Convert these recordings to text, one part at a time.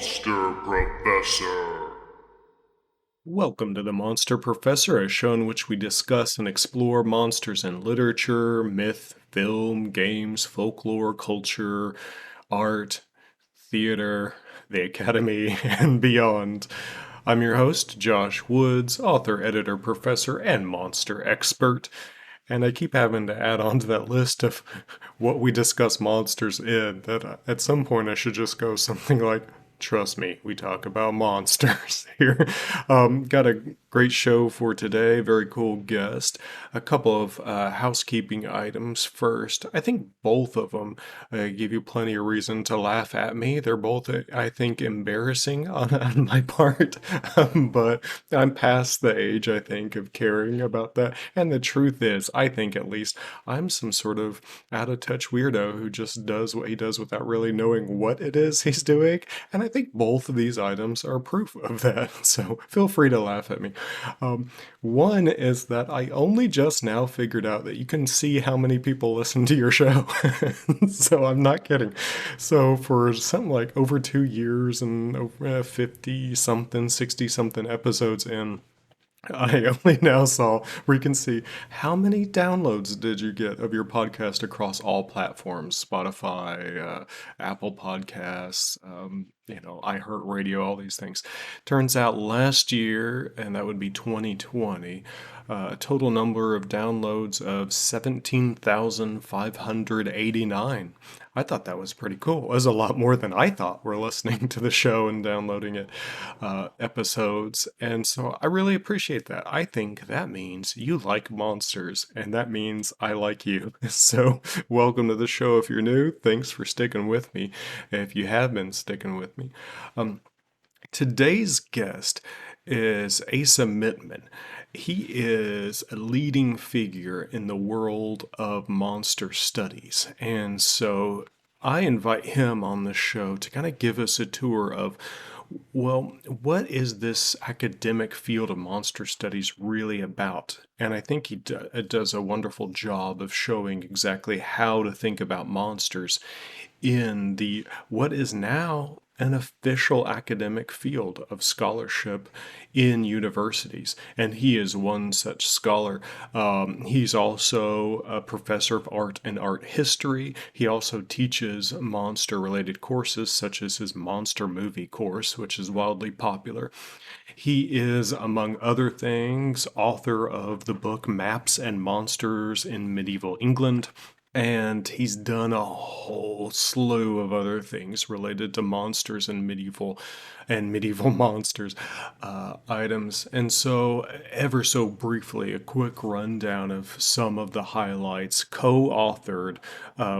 Monster Professor. Welcome to the Monster Professor, a show in which we discuss and explore monsters in literature, myth, film, games, folklore, culture, art, theater, the academy, and beyond. I'm your host, Josh Woods, author, editor, professor, and monster expert. And I keep having to add on to that list of what we discuss monsters in, that at some point I should just go something like, trust me, we talk about monsters here. Got a great show for today. Very cool guest. A couple of housekeeping items first. I think both of them give you plenty of reason to laugh at me. They're both, I think, embarrassing on my part, but I'm past the age, I think, of caring about that. And the truth is, I think at least, I'm some sort of out of touch weirdo who just does what he does without really knowing what it is he's doing. And I think both of these items are proof of that. So feel free to laugh at me. One is that I only just now figured out that you can see how many people listen to your show. So I'm not kidding. So for something like over 2 years and over 50 something, 60 something episodes in, I only now saw where you can see how many downloads did you get of your podcast across all platforms, Spotify, Apple Podcasts, iHeartRadio, all these things. Turns out last year, and that would be 2020, a total number of downloads of 17,589. I thought that was pretty cool. It was a lot more than I thought were listening to the show and downloading it, episodes. And so I really appreciate that. I think that means you like monsters, and that means I like you. So welcome to the show if you're new. Thanks for sticking with me if you have been sticking with me. Today's guest is Asa Mittman. He is a leading figure in the world of monster studies. And so I invite him on the show to kind of give us a tour of, well, what is this academic field of monster studies really about? And I think he does a wonderful job of showing exactly how to think about monsters in the what is now an official academic field of scholarship in universities. And he is one such scholar. He's also a professor of art and art history. He also teaches monster related courses, such as his monster movie course, which is wildly popular. He is, among other things, author of the book Maps and Monsters in Medieval England. And he's done a whole slew of other things related to monsters and medieval monsters items. And so, ever so briefly, a quick rundown of some of the highlights. Co-authored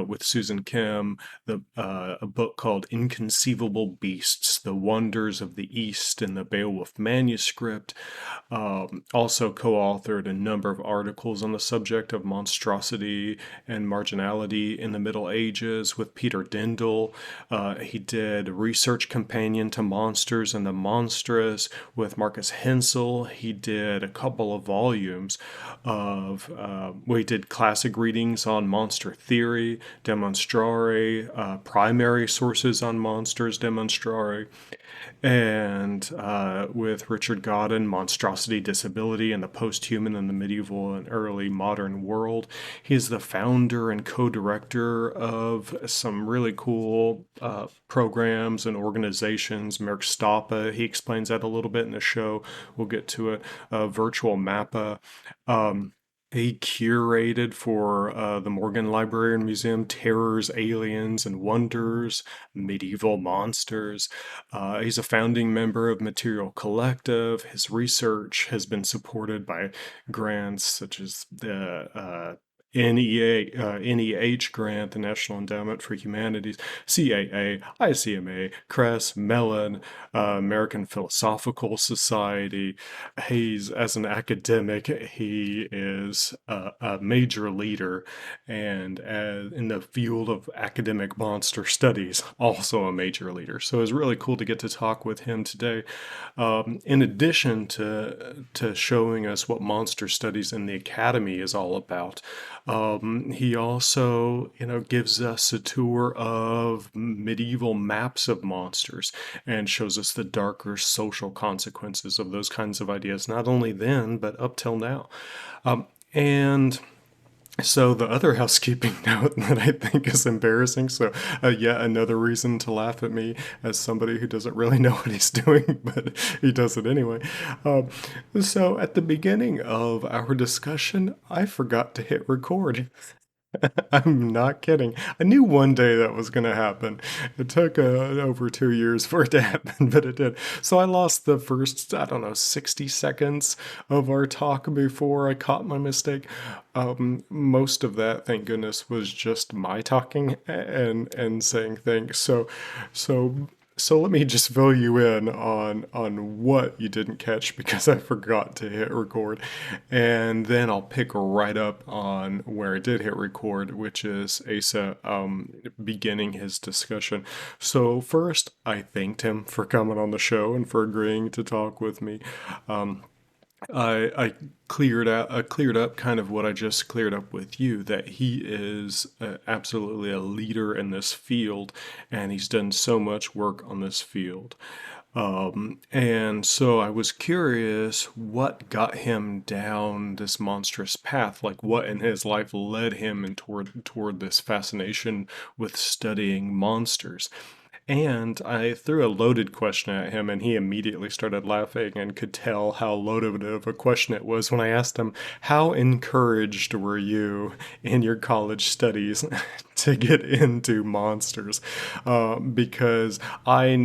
with Susan Kim a book called Inconceivable Beasts: The Wonders of the East in the Beowulf Manuscript. Also co-authored a number of articles on the subject of monstrosity and marginality in the Middle Ages with Peter Dindal. He did Research Companion to Monsters and the Monstrous with Marcus Hensel. He did a couple of volumes of, he did classic readings on monster theory, demonstrare, primary sources on monsters, demonstrare, and with Richard Godden, Monstrosity, Disability, and the Post-Human in the Medieval and Early Modern World. He's the founder and co-director of some really cool programs and organizations. Merck Stoppa, he explains that a little bit in the show. We'll get to it. Virtual Mappa. He curated for the Morgan Library and Museum Terrors, Aliens, and Wonders, Medieval Monsters. He's a founding member of Material Collective. His research has been supported by grants such as the NEH grant, the National Endowment for Humanities, CAA, ICMA, CRESS, Mellon, American Philosophical Society. He's, as an academic, he is a major leader, and in the field of academic monster studies, also a major leader. So it's really cool to get to talk with him today. In addition to showing us what monster studies in the academy is all about, He also, gives us a tour of medieval maps of monsters and shows us the darker social consequences of those kinds of ideas, not only then, but up till now. And so the other housekeeping note that I think is embarrassing, so yet another reason to laugh at me as somebody who doesn't really know what he's doing, but he does it anyway. Um, so at the beginning of our discussion, I forgot to hit record. I'm not kidding. I knew one day that was going to happen. It took over 2 years for it to happen, but it did. So I lost the first, I don't know, 60 seconds of our talk before I caught my mistake. Most of that, thank goodness, was just my talking and saying things. So let me just fill you in on what you didn't catch because I forgot to hit record. And then I'll pick right up on where I did hit record, which is Asa beginning his discussion. So first, I thanked him for coming on the show and for agreeing to talk with me. I cleared up kind of what I just cleared up with you, that he is absolutely a leader in this field, and he's done so much work on this field. And so I was curious what got him down this monstrous path, like what in his life led him and toward this fascination with studying monsters. And I threw a loaded question at him, and he immediately started laughing and could tell how loaded of a question it was when I asked him, how encouraged were you in your college studies to get into monsters? Because I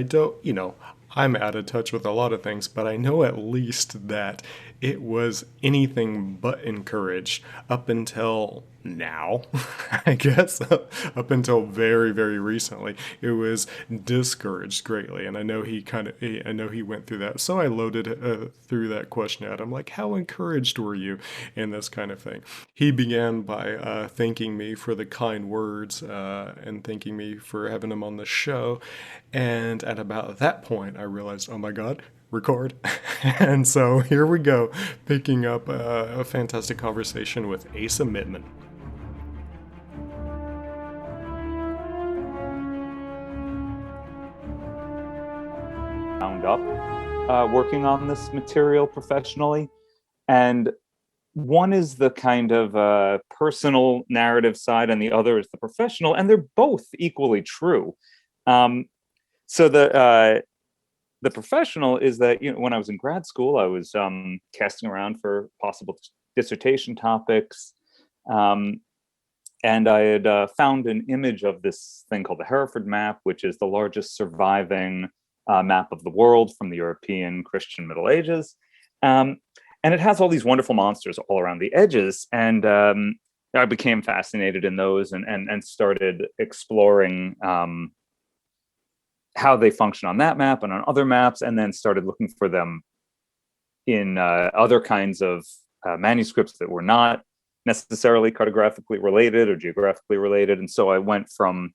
don't, I'm out of touch with a lot of things, but I know at least that it was anything but encouraged up until now, I guess, up until very, very recently. It was discouraged greatly, and I know I know he went through that. So I loaded through that question at him, like, how encouraged were you in this kind of thing? He began by thanking me for the kind words and thanking me for having him on the show. And at about that point, I realized, oh my God, record. And so here we go, picking up a fantastic conversation with Asa Mittman. Wound up working on this material professionally. And one is the kind of personal narrative side, and the other is the professional, and they're both equally true. Um, so the professional is that, when I was in grad school, I was casting around for possible dissertation topics, and I had found an image of this thing called the Hereford Map, which is the largest surviving map of the world from the European Christian Middle Ages. And it has all these wonderful monsters all around the edges. And I became fascinated in those and started exploring how they function on that map and on other maps, and then started looking for them in other kinds of manuscripts that were not necessarily cartographically related or geographically related. And so I went from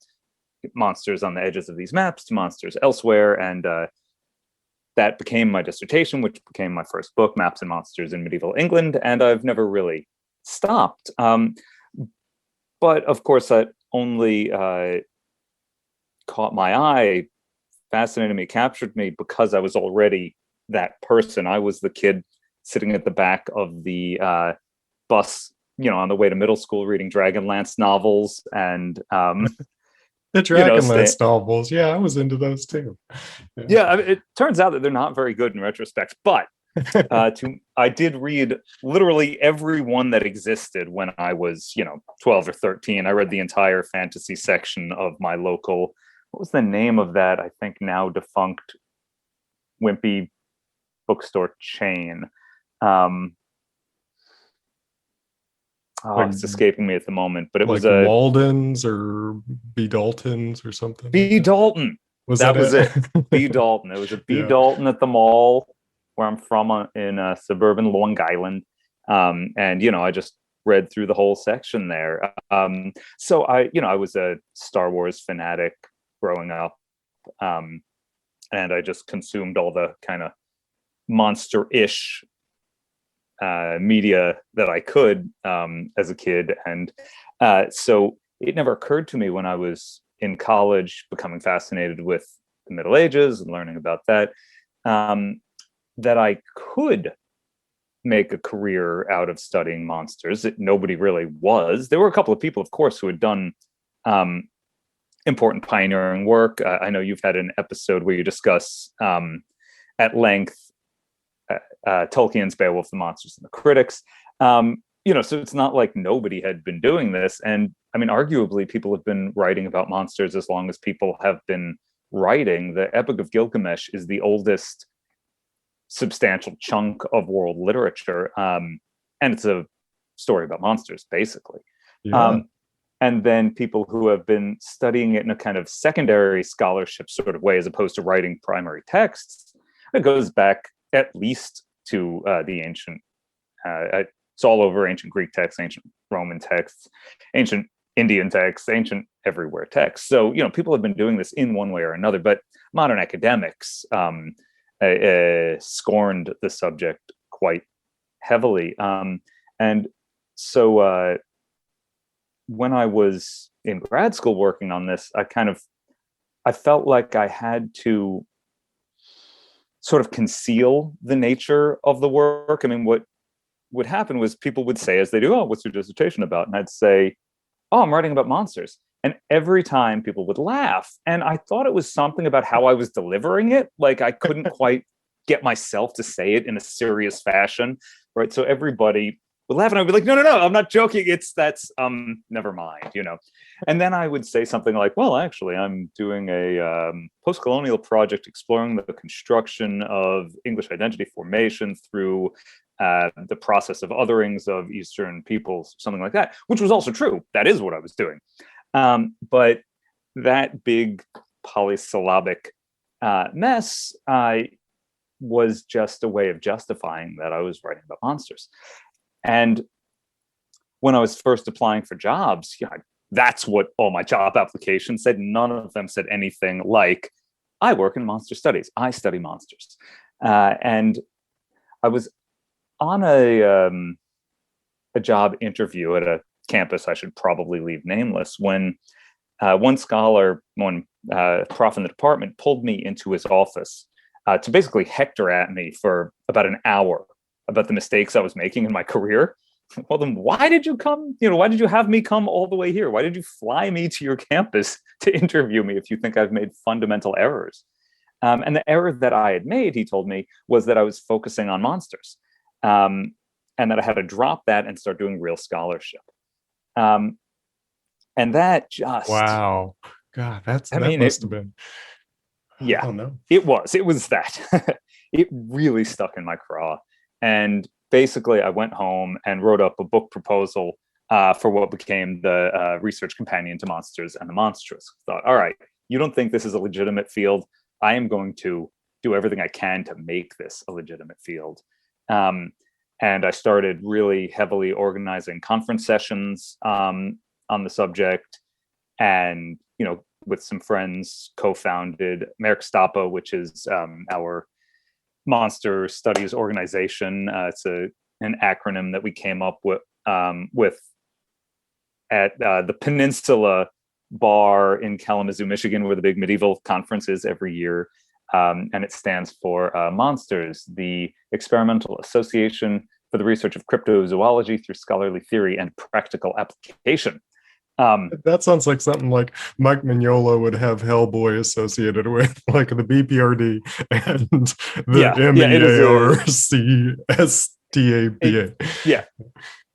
monsters on the edges of these maps to monsters elsewhere, and that became my dissertation, which became my first book, Maps and Monsters in Medieval England, and I've never really stopped. But of course, that only caught my eye, fascinated me, captured me, because I was already that person. I was the kid sitting at the back of the bus, on the way to middle school, reading Dragonlance novels and The Dragonlance novels, yeah, I was into those too. Yeah, it turns out that they're not very good in retrospect, but I did read literally every one that existed when I was, 12 or 13. I read the entire fantasy section of my local, what was the name of that, I think now defunct wimpy bookstore chain. It's escaping me at the moment, but it was a Walden's or B. Dalton's or something. B. Dalton. That was it. B. Dalton. It was a B. Dalton at the mall where I'm from in suburban Long Island. And, I just read through the whole section there. So I was a Star Wars fanatic growing up. And I just consumed all the kind of monster-ish media that I could as a kid. And so it never occurred to me when I was in college, becoming fascinated with the Middle Ages and learning about that, that I could make a career out of studying monsters. Nobody really was. There were a couple of people, of course, who had done important pioneering work. I know you've had an episode where you discuss at length Tolkien's Beowulf, the Monsters and the Critics. So it's not like nobody had been doing this. And I mean, arguably, people have been writing about monsters as long as people have been writing. The Epic of Gilgamesh is the oldest substantial chunk of world literature, and it's a story about monsters, basically. Yeah. And then people who have been studying it in a kind of secondary scholarship sort of way, as opposed to writing primary texts, it goes back at least to the ancient. It's all over ancient Greek texts, ancient Roman texts, ancient Indian texts, ancient everywhere texts. So people have been doing this in one way or another, but modern academics scorned the subject quite heavily. And so when I was in grad school working on this, I felt like I had to sort of conceal the nature of the work. I mean, what would happen was people would say, as they do, "Oh, what's your dissertation about?" And I'd say, "Oh, I'm writing about monsters." And every time people would laugh. And I thought it was something about how I was delivering it. Like I couldn't quite get myself to say it in a serious fashion, right? So everybody would laugh and I'd be like, no, I'm not joking. That's never mind, And then I would say something like, well, actually, I'm doing a post-colonial project exploring the construction of English identity formation through the process of otherings of Eastern peoples, something like that, which was also true. That is what I was doing. But that big polysyllabic mess was just a way of justifying that I was writing about monsters. And when I was first applying for jobs, that's what all my job applications said. None of them said anything like, I work in monster studies. I study monsters. And I was on a job interview at a campus I should probably leave nameless, when one scholar, one prof in the department, pulled me into his office to basically hector at me for about an hour about the mistakes I was making in my career. Well, then why did you come? Why did you have me come all the way here? Why did you fly me to your campus to interview me if you think I've made fundamental errors? And the error that I had made, he told me, was that I was focusing on monsters, and that I had to drop that and start doing real scholarship. And that just Wow. God, that must have been. Yeah, oh, no. It was that. It really stuck in my craw. And basically, I went home and wrote up a book proposal for what became the research companion to Monsters and the Monstrous. Thought, all right, you don't think this is a legitimate field? I am going to do everything I can to make this a legitimate field. And I started really heavily organizing conference sessions on the subject, and with some friends, co-founded Merck Stapa, which is our monster studies organization. It's an acronym that we came up with at the Peninsula Bar in Kalamazoo, Michigan, where the big medieval conference is every year. And it stands for Monsters, the Experimental Association for the Research of Cryptozoology through Scholarly Theory and Practical Application. That sounds like something like Mike Mignola would have Hellboy associated with, like the BPRD and the MEARCSTABA.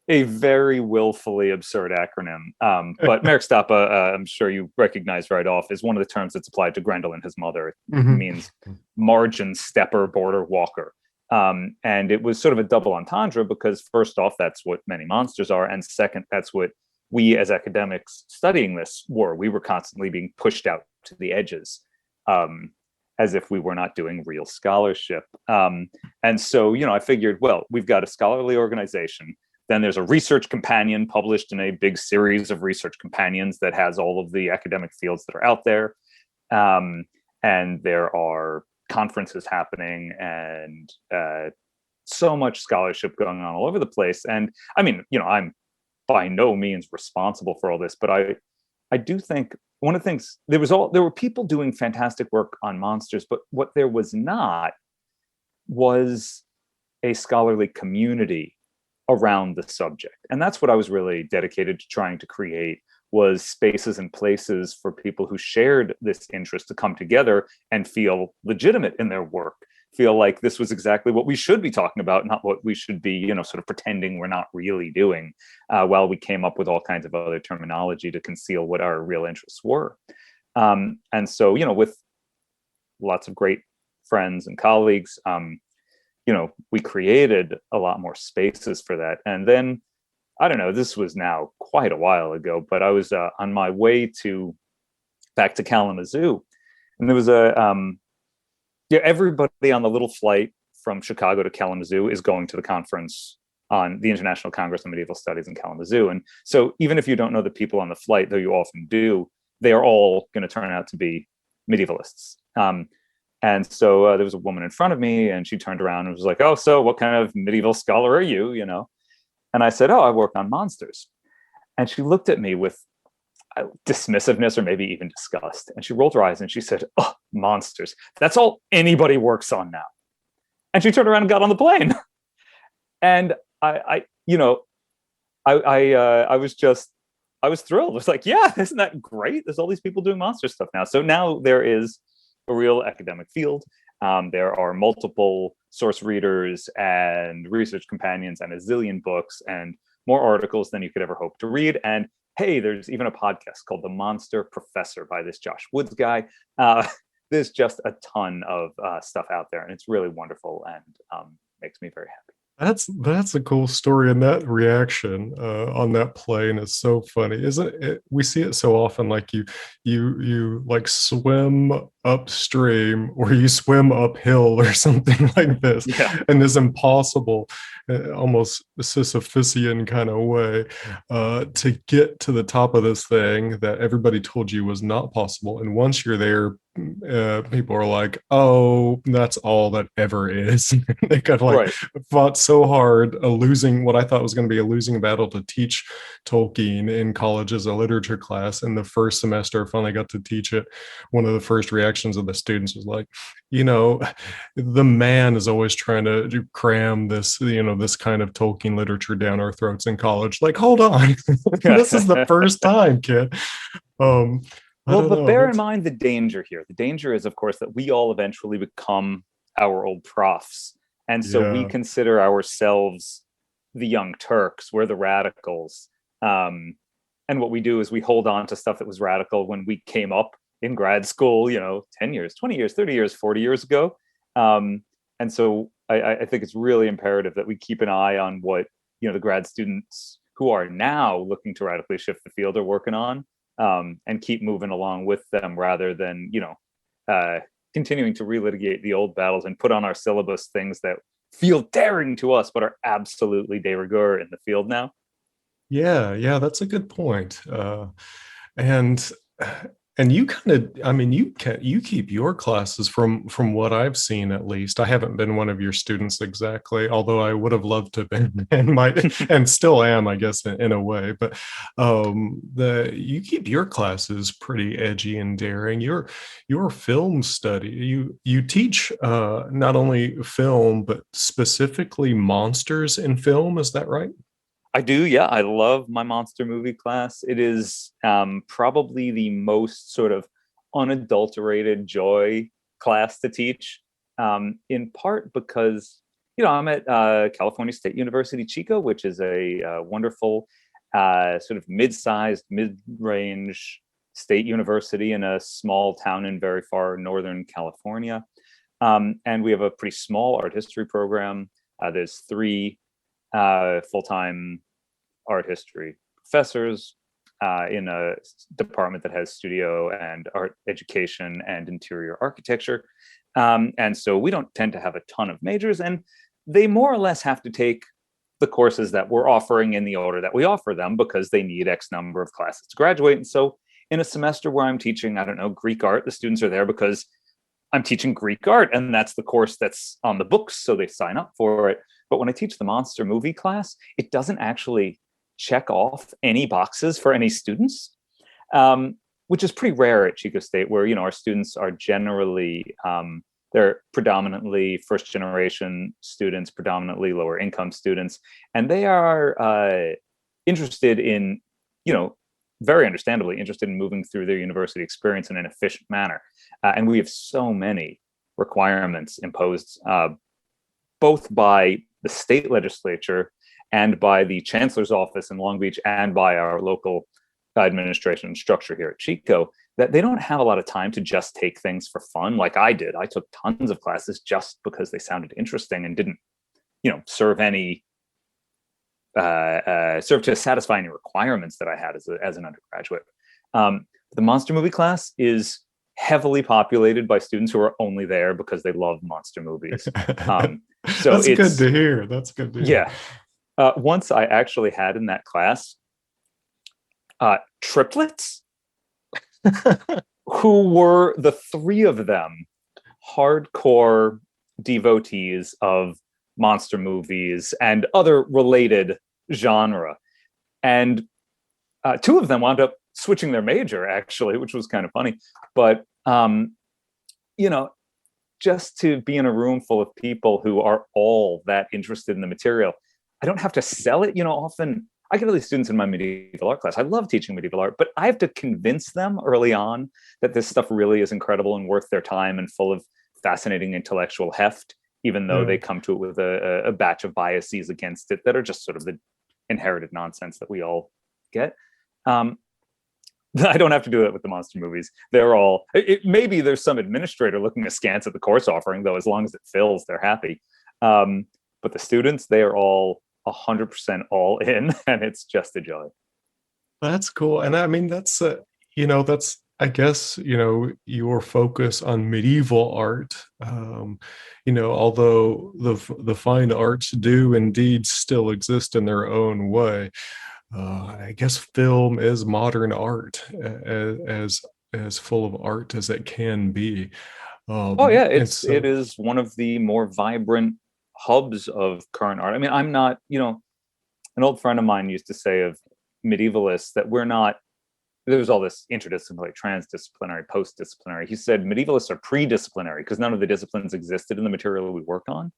A very willfully absurd acronym. But Merck Stapa, I'm sure you recognize right off, is one of the terms that's applied to Grendel, his mother. It means margin stepper, border walker. And it was sort of a double entendre because, first off, that's what many monsters are. And second, that's what we as academics studying this were. We were constantly being pushed out to the edges, as if we were not doing real scholarship. And so, I figured, well, we've got a scholarly organization. Then there's a research companion published in a big series of research companions that has all of the academic fields that are out there. And there are conferences happening and so much scholarship going on all over the place. And I mean, I'm by no means responsible for all this, but I do think one of the things, there were people doing fantastic work on monsters, but what there was not was a scholarly community around the subject. And that's what I was really dedicated to trying to create, was spaces and places for people who shared this interest to come together and feel legitimate in their work, feel like this was exactly what we should be talking about, not what we should be, sort of pretending we're not really doing, while we came up with all kinds of other terminology to conceal what our real interests were. And so, with lots of great friends and colleagues, we created a lot more spaces for that. And then, I don't know, this was now quite a while ago, but I was on my way back to Kalamazoo, and there was everybody on the little flight from Chicago to Kalamazoo is going to the conference on the International Congress on Medieval Studies in Kalamazoo. And so even if you don't know the people on the flight, though you often do, they are all going to turn out to be medievalists. And so there was a woman in front of me, and she turned around and was like, "Oh, so what kind of medieval scholar are you?" And I said, "Oh, I work on monsters." And she looked at me with dismissiveness, or maybe even disgust. And she rolled her eyes and she said, "Oh, monsters. That's all anybody works on now." And she turned around and got on the plane. And I was thrilled. I was like, yeah, isn't that great? There's all these people doing monster stuff now. So now there is a real academic field. There are multiple source readers and research companions and a zillion books and more articles than you could ever hope to read. And hey, there's even a podcast called The Monster Professor by this Josh Woods guy. There's just a ton of stuff out there, and it's really wonderful and makes me very happy. That's a cool story, and that reaction on that plane is so funny, isn't it? We see it so often, like you like swim upstream or you swim uphill or something like this, in this impossible, almost Sisyphusian kind of way, to get to the top of this thing that everybody told you was not possible. And once you're there, people are like, "Oh, that's all that ever is." They kind of fought so hard, losing what I thought was going to be a losing battle to teach Tolkien in college as a literature class. In the first semester, I finally got to teach it. One of the first reactions of the students was like, the man is always trying to cram this, this kind of Tolkien literature down our throats in college. Like, hold on, this is the first time, kid. But bear in mind the danger here. The danger is, of course, that we all eventually become our old profs. And so we consider ourselves the Young Turks. We're the radicals. And what we do is we hold on to stuff that was radical when we came up in grad school, 10 years, 20 years, 30 years, 40 years ago. And so I think it's really imperative that we keep an eye on what, the grad students who are now looking to radically shift the field are working on. And keep moving along with them, rather than continuing to relitigate the old battles and put on our syllabus things that feel daring to us but are absolutely de rigueur in the field now. Yeah, that's a good point. And you kind of, you keep your classes from what I've seen, at least. I haven't been one of your students exactly, although I would have loved to have been, and still am, I guess, in a way. But you keep your classes pretty edgy and daring. Your film study, you teach not only film but specifically monsters in film. Is that right? I do, yeah. I love my monster movie class. It is probably the most sort of unadulterated joy class to teach, in part because, I'm at California State University, Chico, which is a wonderful sort of mid-sized, mid-range state university in a small town in very far northern California. And we have a pretty small art history program. There's 3 full-time art history professors in a department that has studio and art education and interior architecture. And so we don't tend to have a ton of majors, and they more or less have to take the courses that we're offering in the order that we offer them, because they need X number of classes to graduate. And so in a semester where I'm teaching, I don't know, Greek art, the students are there because I'm teaching Greek art, and that's the course that's on the books, so they sign up for it. But when I teach the monster movie class, it doesn't actually check off any boxes for any students, which is pretty rare at Chico State, where, you know, our students are generally, they're predominantly first generation students, predominantly lower income students, and they are interested in, you know, very understandably interested in moving through their university experience in an efficient manner. And we have so many requirements imposed both by the state legislature and by the chancellor's office in Long Beach and by our local administration and structure here at Chico, that they don't have a lot of time to just take things for fun like I did. I took tons of classes just because they sounded interesting and didn't, you know, serve to satisfy any requirements that I had as an undergraduate. The monster movie class is heavily populated by students who are only there because they love monster movies. So That's good to hear. That's good to hear. Yeah. Once I actually had in that class triplets who were, the three of them, hardcore devotees of monster movies and other related genre. And two of them wound up switching their major, actually, which was kind of funny. But, you know, just to be in a room full of people who are all that interested in the material, I don't have to sell it. You know, often I get all these students in my medieval art class. I love teaching medieval art, but I have to convince them early on that this stuff really is incredible and worth their time and full of fascinating intellectual heft, even though they come to it with a batch of biases against it that are just sort of the inherited nonsense that we all get. I don't have to do that with the monster movies. They're all, maybe there's some administrator looking askance at the course offering, though, as long as it fills, they're happy. But the students, they are all 100% all in, and it's just a joy. That's cool. And I mean, that's, you know, that's, I guess, you know, your focus on medieval art, you know, although the fine arts do indeed still exist in their own way. I guess film is modern art, as full of art as it can be. Oh yeah, it so, is one of the more vibrant hubs of current art. I mean, I'm not, you know, an old friend of mine used to say of medievalists that we're not, there's all this interdisciplinary, transdisciplinary, post-disciplinary. He said medievalists are pre-disciplinary because none of the disciplines existed in the material we work on.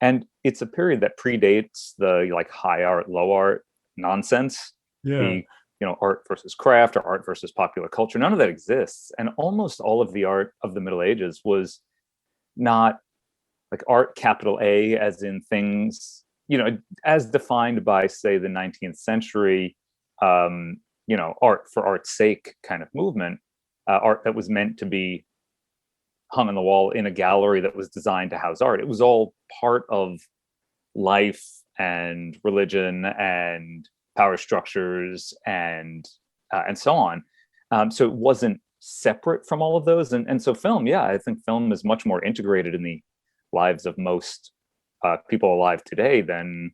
And it's a period that predates the like high art, low art nonsense. The, you know, art versus craft or art versus popular culture. None of that exists. And almost all of the art of the Middle Ages was not like art, capital A, as in things, you know, as defined by, say, the 19th century, you know, art for art's sake kind of movement, art that was meant to be hung on the wall in a gallery that was designed to house art. It was all part of life and religion and power structures and so on. So it wasn't separate from all of those. And so film, yeah, I think film is much more integrated in the lives of most people alive today than,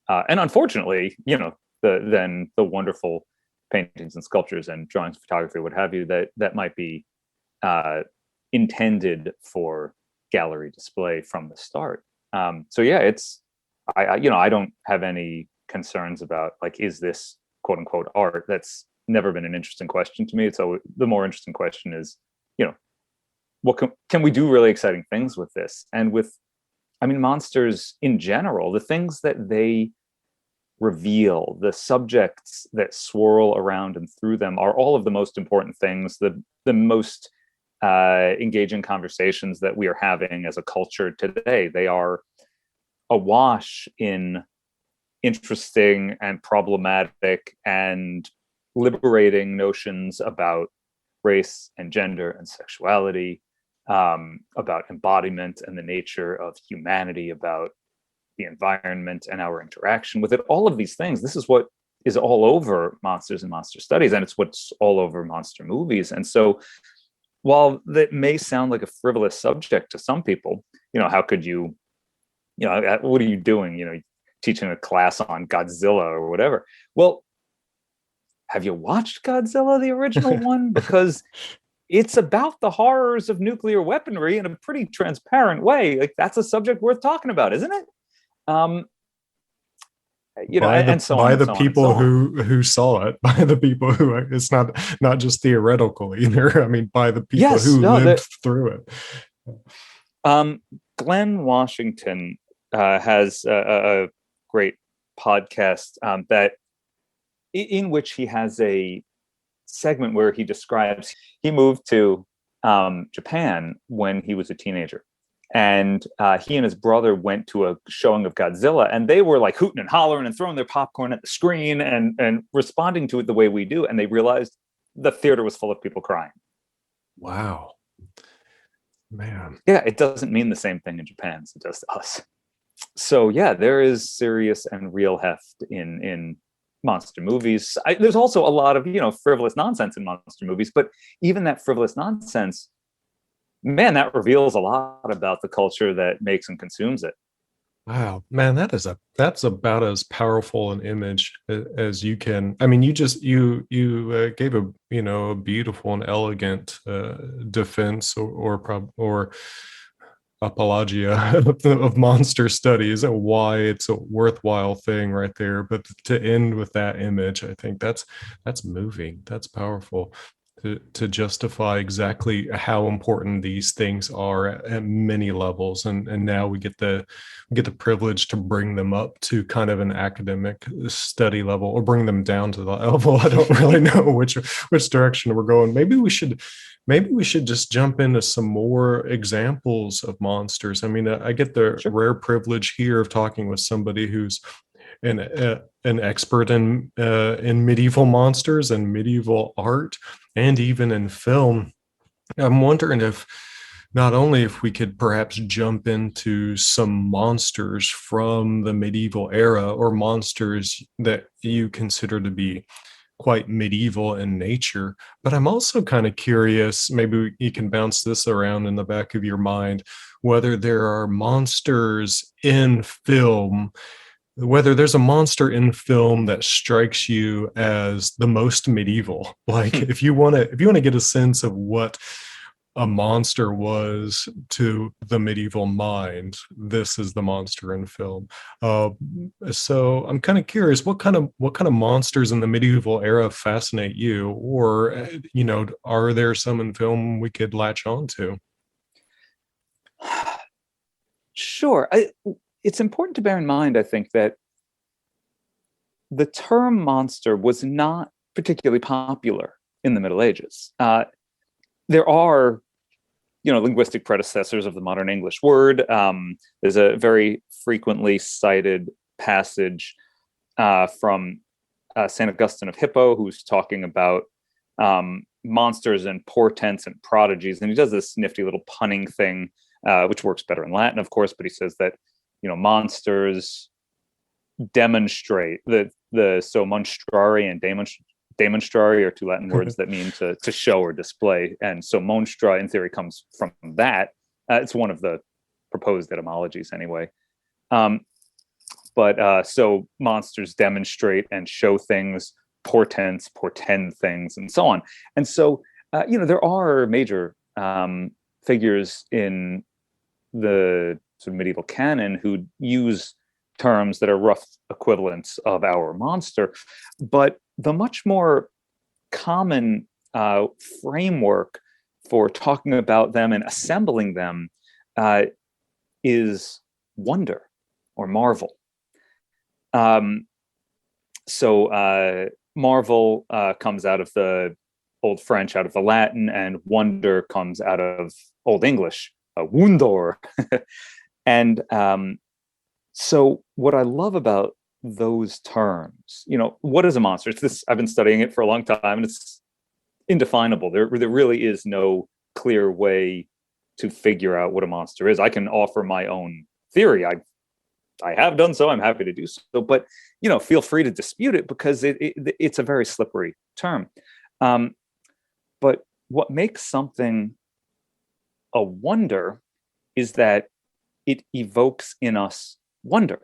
and unfortunately, you know, than the wonderful paintings and sculptures and drawings, photography, what have you, that might be intended for gallery display from the start. So yeah, it's, you know, I don't have any concerns about like, is this quote unquote art? That's never been an interesting question to me. It's always, the more interesting question is, you know, what can we do really exciting things with this? And with, I mean, monsters in general, the things that they reveal, the subjects that swirl around and through them are all of the most important things, the most engaging conversations that we are having as a culture today. They are awash in interesting and problematic and liberating notions about race and gender and sexuality, about embodiment and the nature of humanity, about the environment and our interaction with it. All of these things, this is what is all over monsters and monster studies, and it's what's all over monster movies. And so while that may sound like a frivolous subject to some people, you know, how could you, you know, what are you doing, you know, teaching a class on Godzilla or whatever? Well, have you watched Godzilla, the original one? Because it's about the horrors of nuclear weaponry in a pretty transparent way. Like, that's a subject worth talking about, isn't it? Um, by the and so on and so on and so people on. who saw it, by the people who, it's not just theoretical either. I mean, by the people Yes, who no, lived through it. Glenn Washington has a great podcast that in which he has a segment where he describes he moved to Japan when he was a teenager, and he and his brother went to a showing of Godzilla, and they were like hooting and hollering and throwing their popcorn at the screen and responding to it the way we do, and they realized the theater was full of people crying. Wow, man. Yeah, it doesn't mean the same thing in Japan as it does to us. So yeah, there is serious and real heft in monster movies. There's also a lot of frivolous nonsense in monster movies, but even that frivolous nonsense, man, that reveals a lot about the culture that makes and consumes it. Wow, man, that's about as powerful an image as you can. I mean, you gave a beautiful and elegant defense or apologia of monster studies and why it's a worthwhile thing right there. But to end with that image, I think that's moving. That's powerful. To justify exactly how important these things are at many levels, and now we get the privilege to bring them up to kind of an academic study level, or bring them down to the level. I don't really know which direction we're going. Maybe we should just jump into some more examples of monsters. I mean, I get the rare privilege here of talking with somebody who's an expert in medieval monsters and medieval art, and even in film. I'm wondering if not only if we could perhaps jump into some monsters from the medieval era, or monsters that you consider to be quite medieval in nature, but I'm also kind of curious, maybe you can bounce this around in the back of your mind, whether there are monsters in film, whether there's a monster in film that strikes you as the most medieval. Like if you want to get a sense of what a monster was to the medieval mind, this is the monster in film. So I'm kind of curious, what kind of monsters in the medieval era fascinate you, or are there some in film we could latch on to? Sure. It's important to bear in mind, I think, that the term monster was not particularly popular in the Middle Ages. There are, linguistic predecessors of the modern English word. There's a very frequently cited passage from St. Augustine of Hippo, who's talking about monsters and portents and prodigies. And he does this nifty little punning thing, which works better in Latin, of course, but he says that, monsters demonstrate so monstrari and demonstrari are two Latin words that mean to show or display. And so monstra in theory comes from that. It's one of the proposed etymologies anyway. But so monsters demonstrate and show things, portend things, and so on. And so, there are major figures in the sort of medieval canon who use terms that are rough equivalents of our monster, but the much more common framework for talking about them and assembling them is wonder or marvel. So marvel comes out of the Old French, out of the Latin, and wonder comes out of Old English, wundor. And so what I love about those terms, what is a monster? It's this, I've been studying it for a long time, and it's indefinable. There really is no clear way to figure out what a monster is. I can offer my own theory. I have done so. I'm happy to do so, but feel free to dispute it, because it's a very slippery term. But what makes something a wonder is that it evokes in us wonder.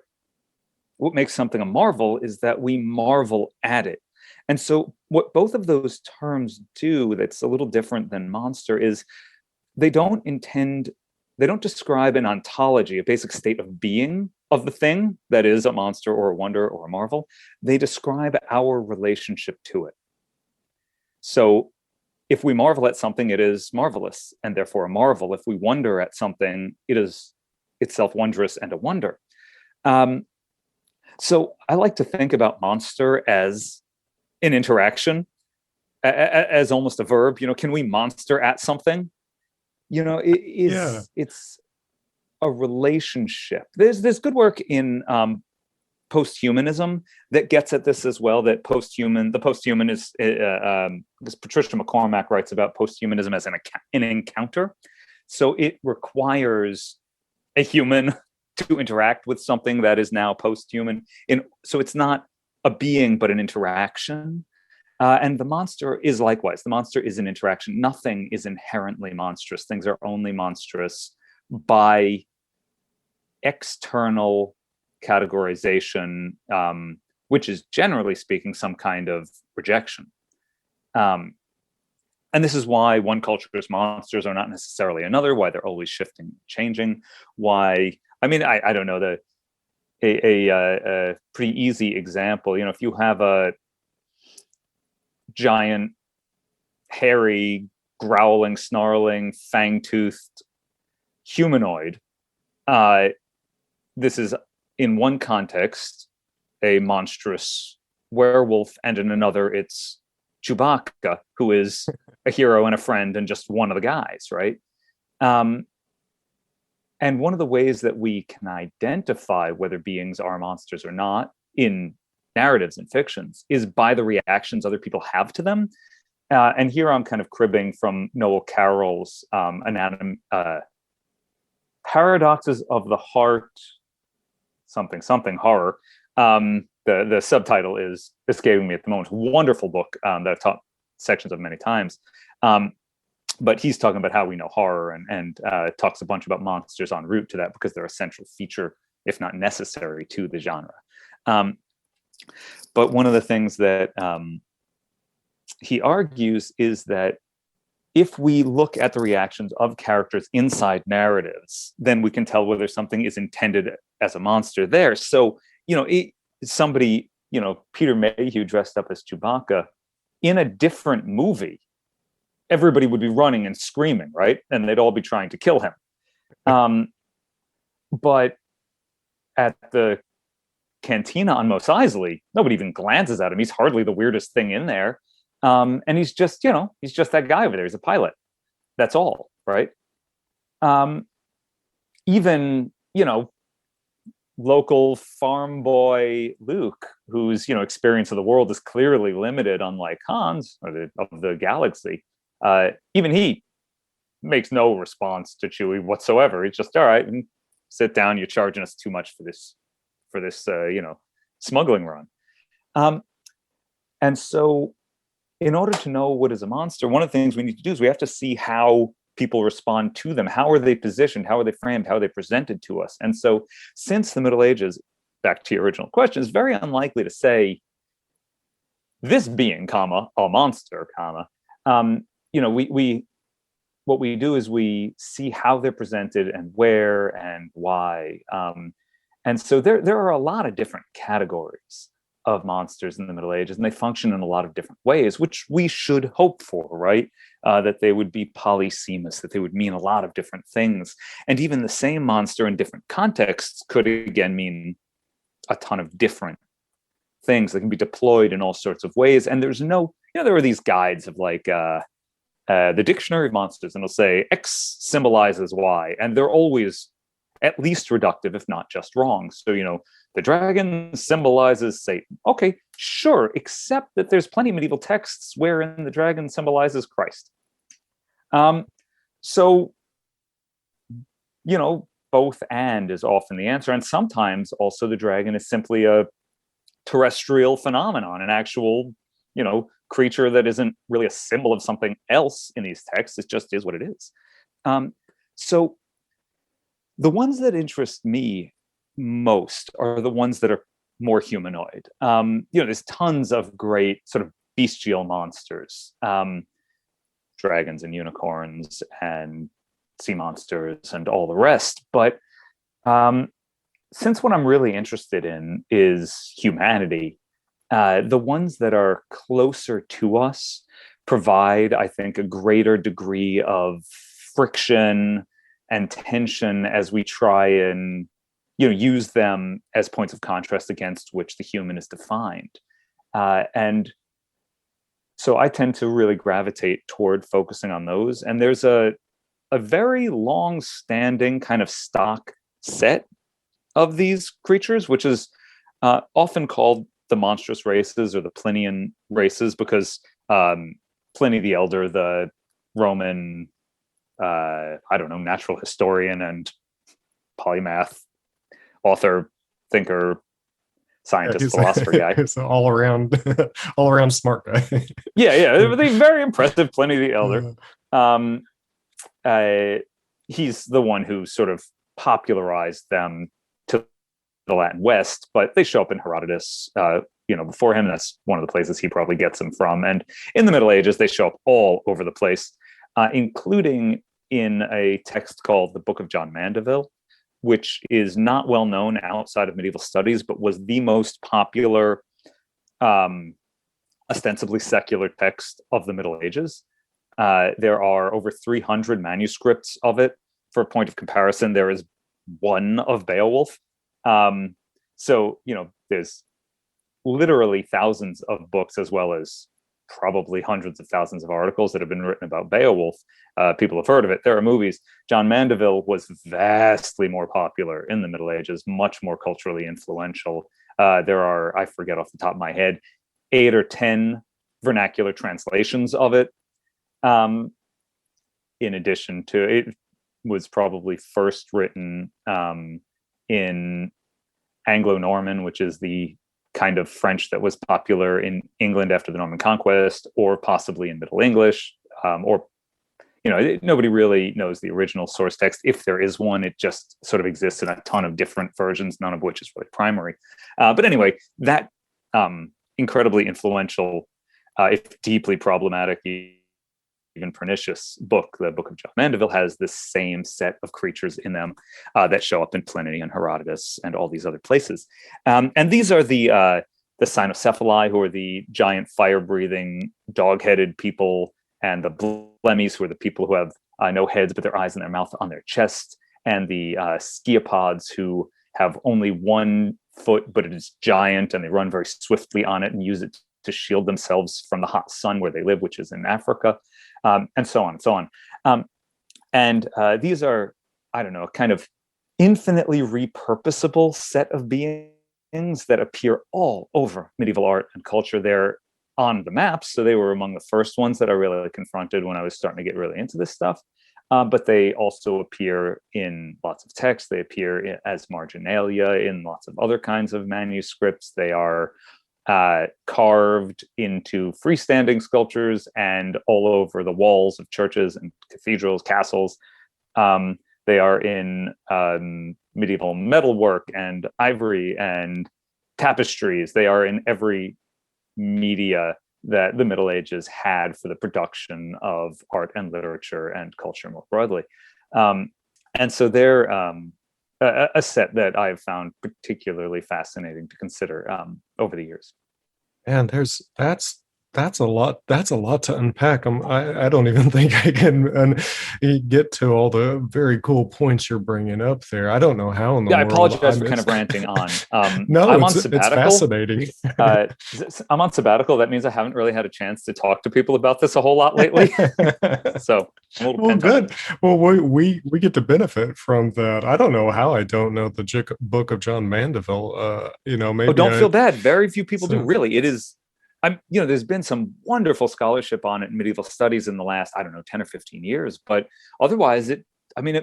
What makes something a marvel is that we marvel at it. And so what both of those terms do that's a little different than monster is they don't describe an ontology, a basic state of being of the thing that is a monster or a wonder or a marvel. They describe our relationship to it. So if we marvel at something, it is marvelous and therefore a marvel. If we wonder at something, it is itself wondrous and a wonder. So I like to think about monster as an interaction, as almost a verb. Can we monster at something? It's a relationship. There's good work in post-humanism that gets at this as well. That the post-human is this Patricia McCormack writes about post-humanism as an encounter. So it requires a human to interact with something that is now post-human. So it's not a being, but an interaction. And the monster is likewise. The monster is an interaction. Nothing is inherently monstrous. Things are only monstrous by external categorization, which is generally speaking some kind of rejection. And this is why one culture's monsters are not necessarily another, why they're always shifting, changing, why, I don't know, a pretty easy example, if you have a giant, hairy, growling, snarling, fang-toothed humanoid, this is, in one context, a monstrous werewolf, and in another, it's Chewbacca, who is a hero and a friend and just one of the guys, right? And one of the ways that we can identify whether beings are monsters or not in narratives and fictions is by the reactions other people have to them. And here I'm kind of cribbing from Noel Carroll's Paradoxes of the Heart, something horror. The subtitle is escaping me at the moment. Wonderful book that I've taught sections of many times. But he's talking about how we know horror and talks a bunch about monsters en route to that because they're a central feature, if not necessary, to the genre. But one of the things that he argues is that if we look at the reactions of characters inside narratives, then we can tell whether something is intended as a monster there. So, somebody, Peter Mayhew dressed up as Chewbacca in a different movie, everybody would be running and screaming, right? And they'd all be trying to kill him. But at the cantina on Mos Eisley, nobody even glances at him. He's hardly the weirdest thing in there. And he's just that guy over there. He's a pilot. That's all, right? Even, local farm boy Luke, whose, experience of the world is clearly limited, unlike Han's of the galaxy. Even he makes no response to Chewie whatsoever. He's just, all right, sit down. You're charging us too much for this, smuggling run. And so, in order to know what is a monster, one of the things we need to do is we have to see how people respond to them. How are they positioned? How are they framed? How are they presented to us? And so, since the Middle Ages, back to your original question, is very unlikely to say this being, a monster, we what we do is we see how they're presented and where and why. And so there are a lot of different categories of monsters in the Middle Ages, and they function in a lot of different ways, which we should hope for, right? That they would be polysemous, that they would mean a lot of different things. And even the same monster in different contexts could again mean a ton of different things that can be deployed in all sorts of ways. And there's no, there are these guides of like the Dictionary of Monsters, and it'll say X symbolizes Y, and they're always at least reductive, if not just wrong. So, the dragon symbolizes Satan. Okay, sure, except that there's plenty of medieval texts wherein the dragon symbolizes Christ. So, both and is often the answer. And sometimes also the dragon is simply a terrestrial phenomenon, an actual, creature that isn't really a symbol of something else in these texts. It just is what it is. So the ones that interest me most are the ones that are more humanoid. There's tons of great sort of bestial monsters, dragons and unicorns and sea monsters and all the rest. But since what I'm really interested in is humanity, the ones that are closer to us provide, I think, a greater degree of friction and tension as we try and use them as points of contrast against which the human is defined. And so I tend to really gravitate toward focusing on those. And there's a very long-standing kind of stock set of these creatures, which is often called the monstrous races or the Plinian races, because Pliny the Elder, the Roman, natural historian and polymath, author, thinker, scientist, philosopher guy. He's an all around smart guy. Yeah, the very impressive Pliny the Elder. He's the one who sort of popularized them to the Latin West, but they show up in Herodotus, before him. That's one of the places he probably gets them from. And in the Middle Ages, they show up all over the place, including in a text called the Book of John Mandeville, which is not well known outside of medieval studies, but was the most popular, ostensibly secular text of the Middle Ages. There are over 300 manuscripts of it. For a point of comparison, there is one of Beowulf. So, there's literally thousands of books, as well as probably hundreds of thousands of articles that have been written about Beowulf. People have heard of it. There are movies. John Mandeville was vastly more popular in the Middle Ages, much more culturally influential. There are, I forget off the top of my head, 8 or 10 vernacular translations of it. In addition to, it was probably first written in Anglo-Norman, which is the kind of French that was popular in England after the Norman conquest, or possibly in Middle English, nobody really knows the original source text. If there is one, it just sort of exists in a ton of different versions, none of which is really primary. But anyway, that incredibly influential, if deeply problematic, even pernicious book, the Book of John Mandeville, has the same set of creatures in them that show up in Pliny and Herodotus and all these other places. And these are the cynocephali, who are the giant fire-breathing, dog-headed people, and the blemmies, who are the people who have no heads, but their eyes and their mouth on their chest, and the sciapods, who have only one foot, but it is giant, and they run very swiftly on it and use it to shield themselves from the hot sun where they live, which is in Africa. And so on and so on. And these are, a kind of infinitely repurposable set of beings that appear all over medieval art and culture. They're on the maps, so they were among the first ones that I really confronted when I was starting to get really into this stuff. But they also appear in lots of texts. They appear as marginalia in lots of other kinds of manuscripts. They are carved into freestanding sculptures and all over the walls of churches and cathedrals, castles. They are in medieval metalwork and ivory and tapestries. They are in every media that the Middle Ages had for the production of art and literature and culture more broadly. And so they're a set that I've found particularly fascinating to consider over the years. And that's a lot. That's a lot to unpack. I don't even think I can get to all the very cool points you're bringing up there. I don't know how in the world. I apologize for kind of ranting on. No, I'm it's on sabbatical. It's fascinating. I'm on sabbatical. That means I haven't really had a chance to talk to people about this a whole lot lately. So I'm a little well, good. Well, we get to benefit from that. I don't know how I don't know the Book of John Mandeville. Maybe. Don't feel bad. Very few people do. Really, it is. There's been some wonderful scholarship on it in medieval studies in the last, 10 or 15 years, but otherwise it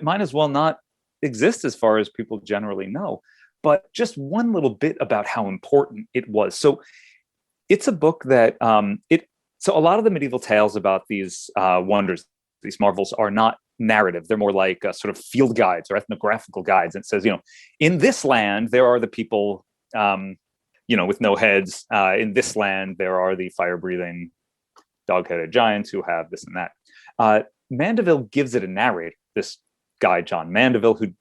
might as well not exist as far as people generally know. But just one little bit about how important it was. So it's a book that, so a lot of the medieval tales about these wonders, these marvels, are not narrative. They're more like sort of field guides or ethnographical guides. And it says, in this land, there are the people, with no heads. In this land, there are the fire-breathing, dog-headed giants who have this and that. Mandeville gives it a narrator, this guy, John Mandeville, who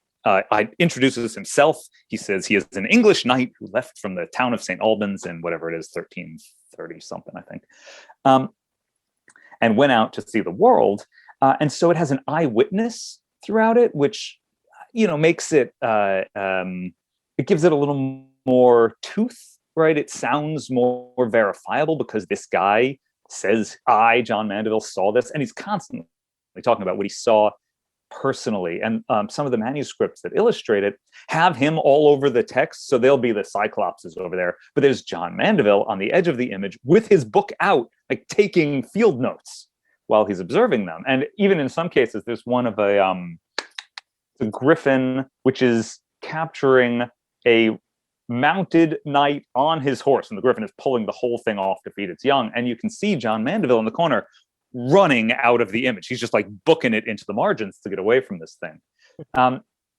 introduces himself. He says he is an English knight who left from the town of St. Albans in whatever it is, 1330 something, I think, and went out to see the world. And so it has an eyewitness throughout it, which, makes it, it gives it a little more tooth, right? It sounds more verifiable because this guy says, I, John Mandeville, saw this. And he's constantly talking about what he saw personally. And some of the manuscripts that illustrate it have him all over the text. So there'll be the Cyclopses over there, but there's John Mandeville on the edge of the image with his book out, like taking field notes while he's observing them. And even in some cases, there's one of a griffin, which is capturing a mounted knight on his horse, and the griffin is pulling the whole thing off to feed its young. And you can see John Mandeville in the corner running out of the image. He's just like booking it into the margins to get away from this thing.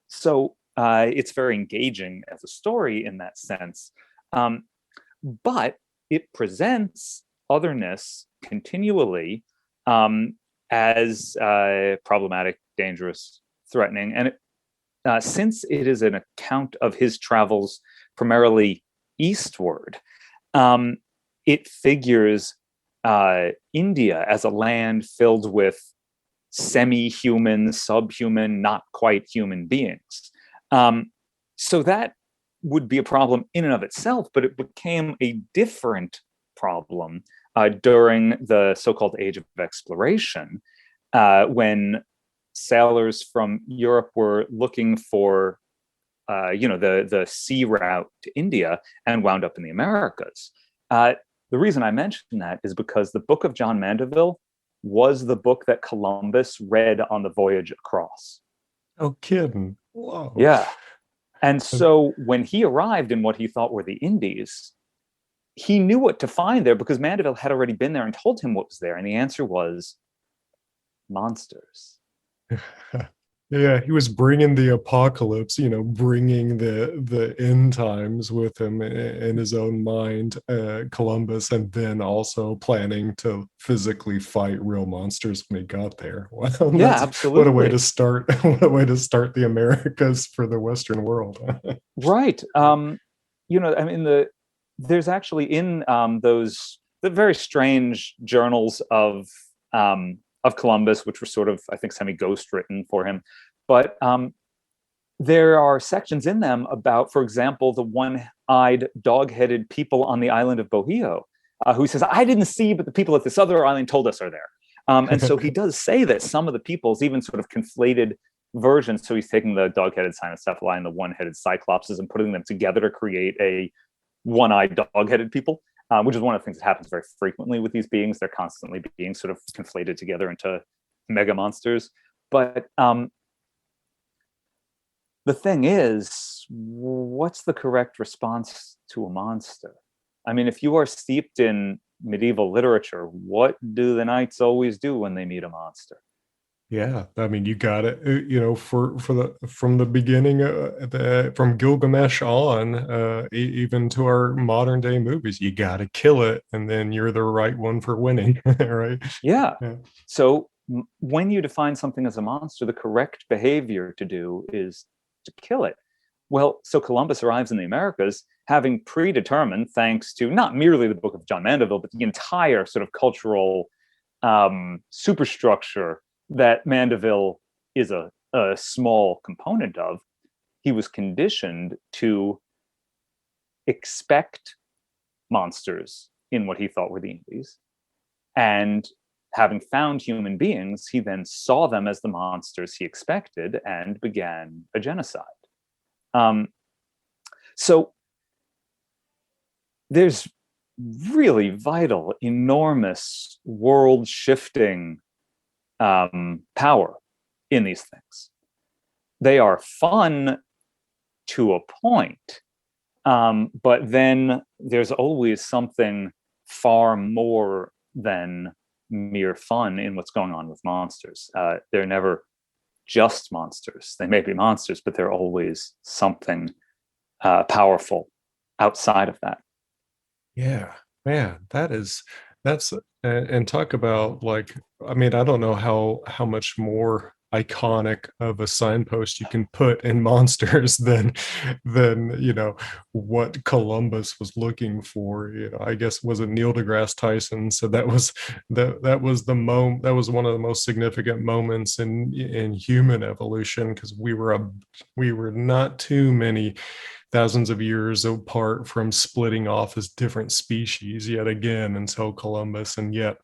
So it's very engaging as a story in that sense. But it presents otherness continually as problematic, dangerous, threatening. And since it is an account of his travels primarily eastward, it figures India as a land filled with semi-human, subhuman, not quite human beings. So that would be a problem in and of itself, but it became a different problem during the so-called Age of Exploration, when sailors from Europe were looking for the sea route to India and wound up in the Americas. The reason I mention that is because the Book of John Mandeville was the book that Columbus read on the voyage across. Oh, kidding. Whoa. Yeah. And so when he arrived in what he thought were the Indies, he knew what to find there because Mandeville had already been there and told him what was there. And the answer was monsters. Yeah, he was bringing the apocalypse, bringing the end times with him in his own mind, Columbus, and then also planning to physically fight real monsters when he got there. Wow, yeah, absolutely. What a way to start! What a way to start the Americas for the Western world. Right. There's actually in the very strange journals of Columbus, which were sort of, I think, semi-ghost written for him. But there are sections in them about, for example, the one-eyed, dog-headed people on the island of Bohio, who says, I didn't see, but the people at this other island told us are there. And so he does say that some of the people's even sort of conflated versions. So he's taking the dog-headed cynocephali and the one-headed cyclopses and putting them together to create a one-eyed, dog-headed people. Which is one of the things that happens very frequently with these beings. They're constantly being sort of conflated together into mega monsters. But the thing is, what's the correct response to a monster? I mean, if you are steeped in medieval literature, what do the knights always do when they meet a monster? Yeah, I mean, you got it. From the beginning, from Gilgamesh on, even to our modern day movies, you got to kill it, and then you're the right one for winning, right? Yeah. So when you define something as a monster, the correct behavior to do is to kill it. Well, so Columbus arrives in the Americas having predetermined, thanks to not merely the Book of John Mandeville, but the entire sort of cultural superstructure that Mandeville is a small component of. He was conditioned to expect monsters in what he thought were the Indies. And having found human beings, he then saw them as the monsters he expected and began a genocide. So there's really vital, enormous, world-shifting power in these things. They are fun to a point, but then there's always something far more than mere fun in what's going on with monsters. They're never just monsters. They may be monsters, but they're always something powerful outside of that. Yeah, man, that's and talk about, like, I mean, I don't know how much more iconic of a signpost you can put in monsters than what Columbus was looking for. I guess, was it Neil deGrasse Tyson? So that was the moment, that was one of the most significant moments in human evolution, because we were not too many thousands of years apart from splitting off as different species yet again until Columbus. And yet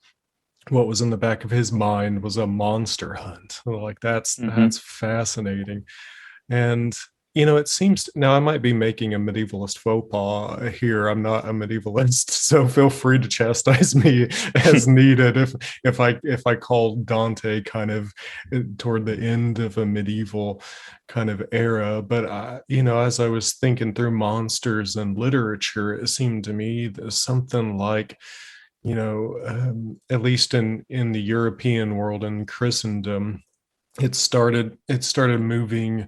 what was in the back of his mind was a monster hunt. Like, that's fascinating. And it seems, now I might be making a medievalist faux pas here. I'm not a medievalist, so feel free to chastise me as needed if I call Dante kind of toward the end of a medieval kind of era. But as I was thinking through monsters and literature, it seemed to me that something like, at least in the European world and Christendom, it started moving.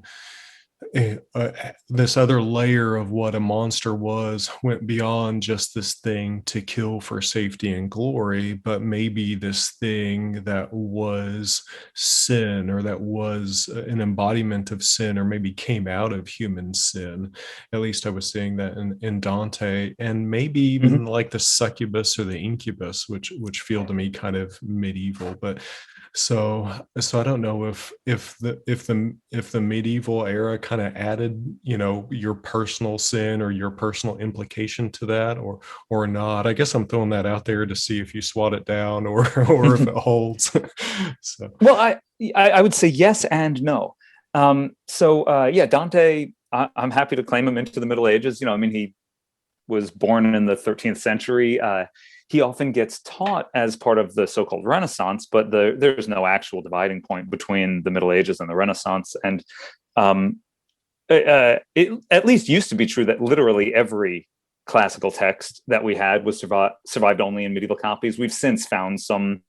This other layer of what a monster went beyond just this thing to kill for safety and glory, but maybe this thing that was sin, or that was an embodiment of sin, or maybe came out of human sin. At least I was seeing that in Dante, and maybe even like the succubus or the incubus, which feel to me kind of medieval. But so I don't know if the medieval era kind of added, your personal sin or your personal implication to that, or not. I guess I'm throwing that out there to see if you swat it down, or if it holds. So, well, I would say yes and no. Dante, I'm happy to claim him into the Middle Ages. He was born in the 13th century. He often gets taught as part of the so-called Renaissance, but there's no actual dividing point between the Middle Ages and the Renaissance. And it at least used to be true that literally every classical text that we had was survived only in medieval copies. We've since found some,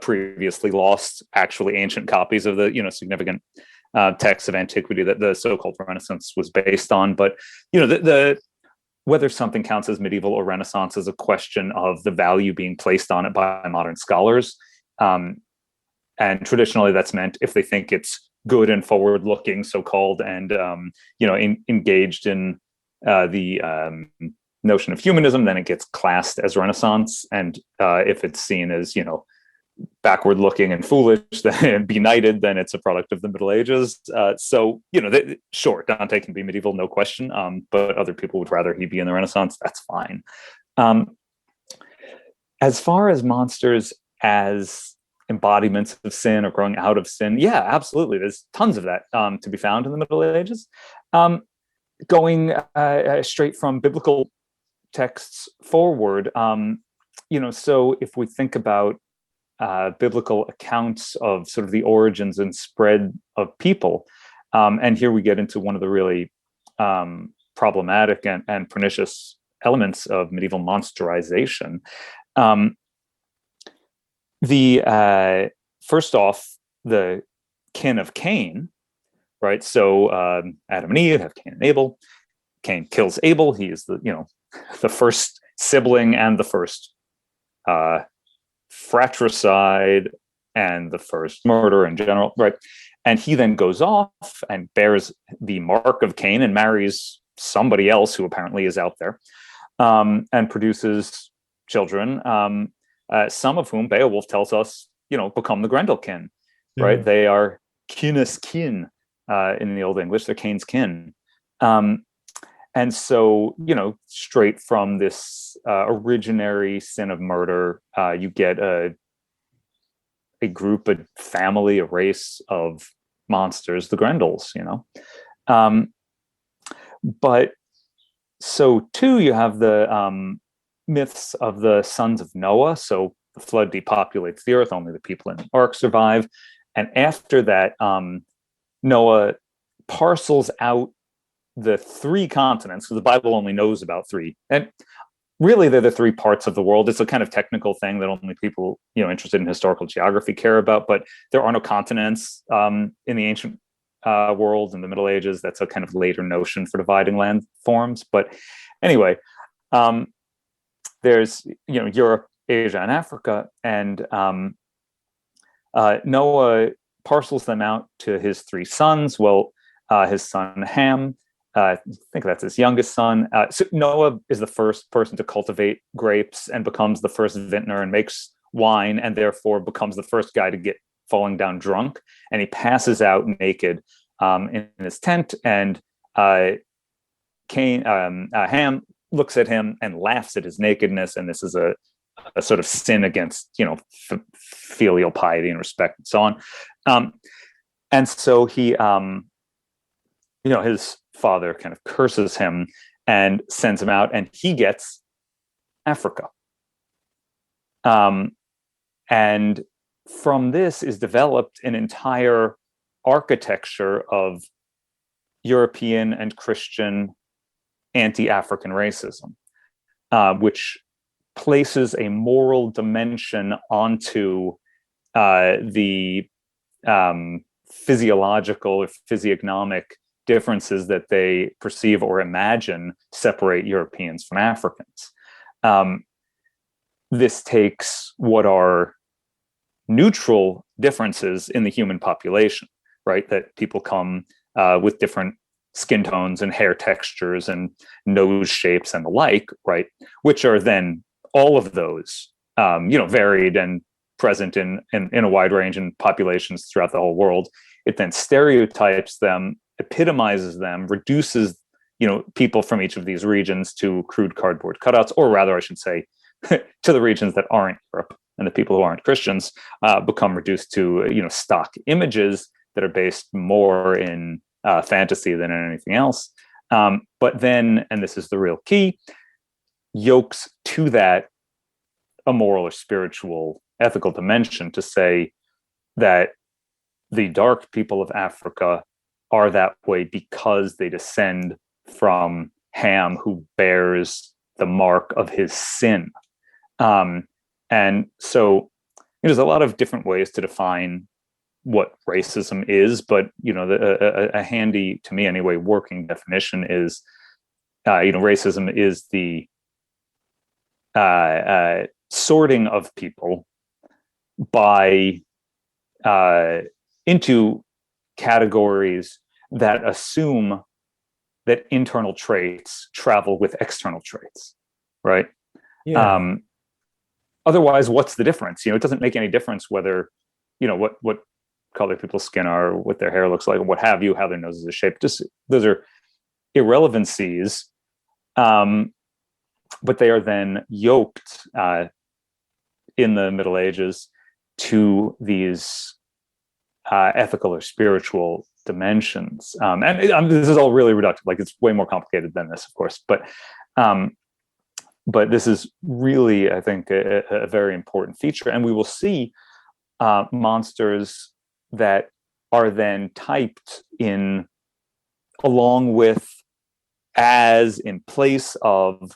previously lost, actually ancient copies of the, significant texts of antiquity that the so-called Renaissance was based on. But, the whether something counts as medieval or Renaissance is a question of the value being placed on it by modern scholars. And traditionally that's meant if they think it's good and forward-looking, so-called, and, engaged in the notion of humanism, then it gets classed as Renaissance. And if it's seen as, backward looking and foolish, then benighted, then it's a product of the Middle Ages. Sure, Dante can be medieval, no question, but other people would rather he be in the Renaissance. That's fine. As far as monsters as embodiments of sin or growing out of sin, yeah, absolutely, there's tons of that to be found in the Middle Ages. Going straight from biblical texts forward, so if we think about biblical accounts of sort of the origins and spread of people. And here we get into one of the really problematic and pernicious elements of medieval monsterization. First off, the kin of Cain, right? So Adam and Eve have Cain and Abel. Cain kills Abel. He is the first sibling and the first fratricide and the first murder in general, right? And he then goes off and bears the mark of Cain and marries somebody else who apparently is out there, and produces children, some of whom Beowulf tells us, become the Grendel kin, right? They are kinus kin in the Old English. They're Cain's kin. And so, straight from this originary sin of murder, you get a group, a family, a race of monsters, the Grendels, But so too, you have the myths of the sons of Noah. So the flood depopulates the earth, only the people in the ark survive. And after that, Noah parcels out the three continents, because the Bible only knows about three. And really, they're the three parts of the world. It's a kind of technical thing that only people, interested in historical geography care about. But there are no continents in the ancient world in the Middle Ages. That's a kind of later notion for dividing land forms. But anyway, there's Europe, Asia, and Africa, and Noah parcels them out to his 3 sons. Well, his son Ham, I think that's his youngest son. So Noah is the first person to cultivate grapes and becomes the first vintner and makes wine, and therefore becomes the first guy to get falling down drunk. And he passes out naked in his tent, and Ham looks at him and laughs at his nakedness, and this is a sort of sin against filial piety and respect and so on. And so he his father kind of curses him and sends him out, and he gets Africa. And from this is developed an entire architecture of European and Christian anti-African racism, which places a moral dimension onto the physiological or physiognomic differences that they perceive or imagine separate Europeans from Africans. This takes what are neutral differences in the human population, right? That people come with different skin tones and hair textures and nose shapes and the like, right? Which are then all of those, varied and present in a wide range in populations throughout the whole world. It then stereotypes them, epitomizes them, reduces, people from each of these regions to crude cardboard cutouts, or rather, I should say, to the regions that aren't Europe, and the people who aren't Christians become reduced to, stock images that are based more in fantasy than in anything else. But then, and this is the real key, yokes to that a moral or spiritual ethical dimension to say that the dark people of Africa are that way because they descend from Ham, who bears the mark of his sin. And so there's a lot of different ways to define what racism is, but a handy, to me anyway, working definition is racism is the sorting of people by into categories that assume that internal traits travel with external traits, right? Yeah. Otherwise, what's the difference? It doesn't make any difference whether, what color people's skin are, what their hair looks like, what have you, how their noses are shaped. Just those are irrelevancies, but they are then yoked in the Middle Ages to these ethical or spiritual dimensions. And this is all really reductive. Like, it's way more complicated than this, of course. But this is really, I think, a very important feature. And we will see monsters that are then typed in along with, as in place of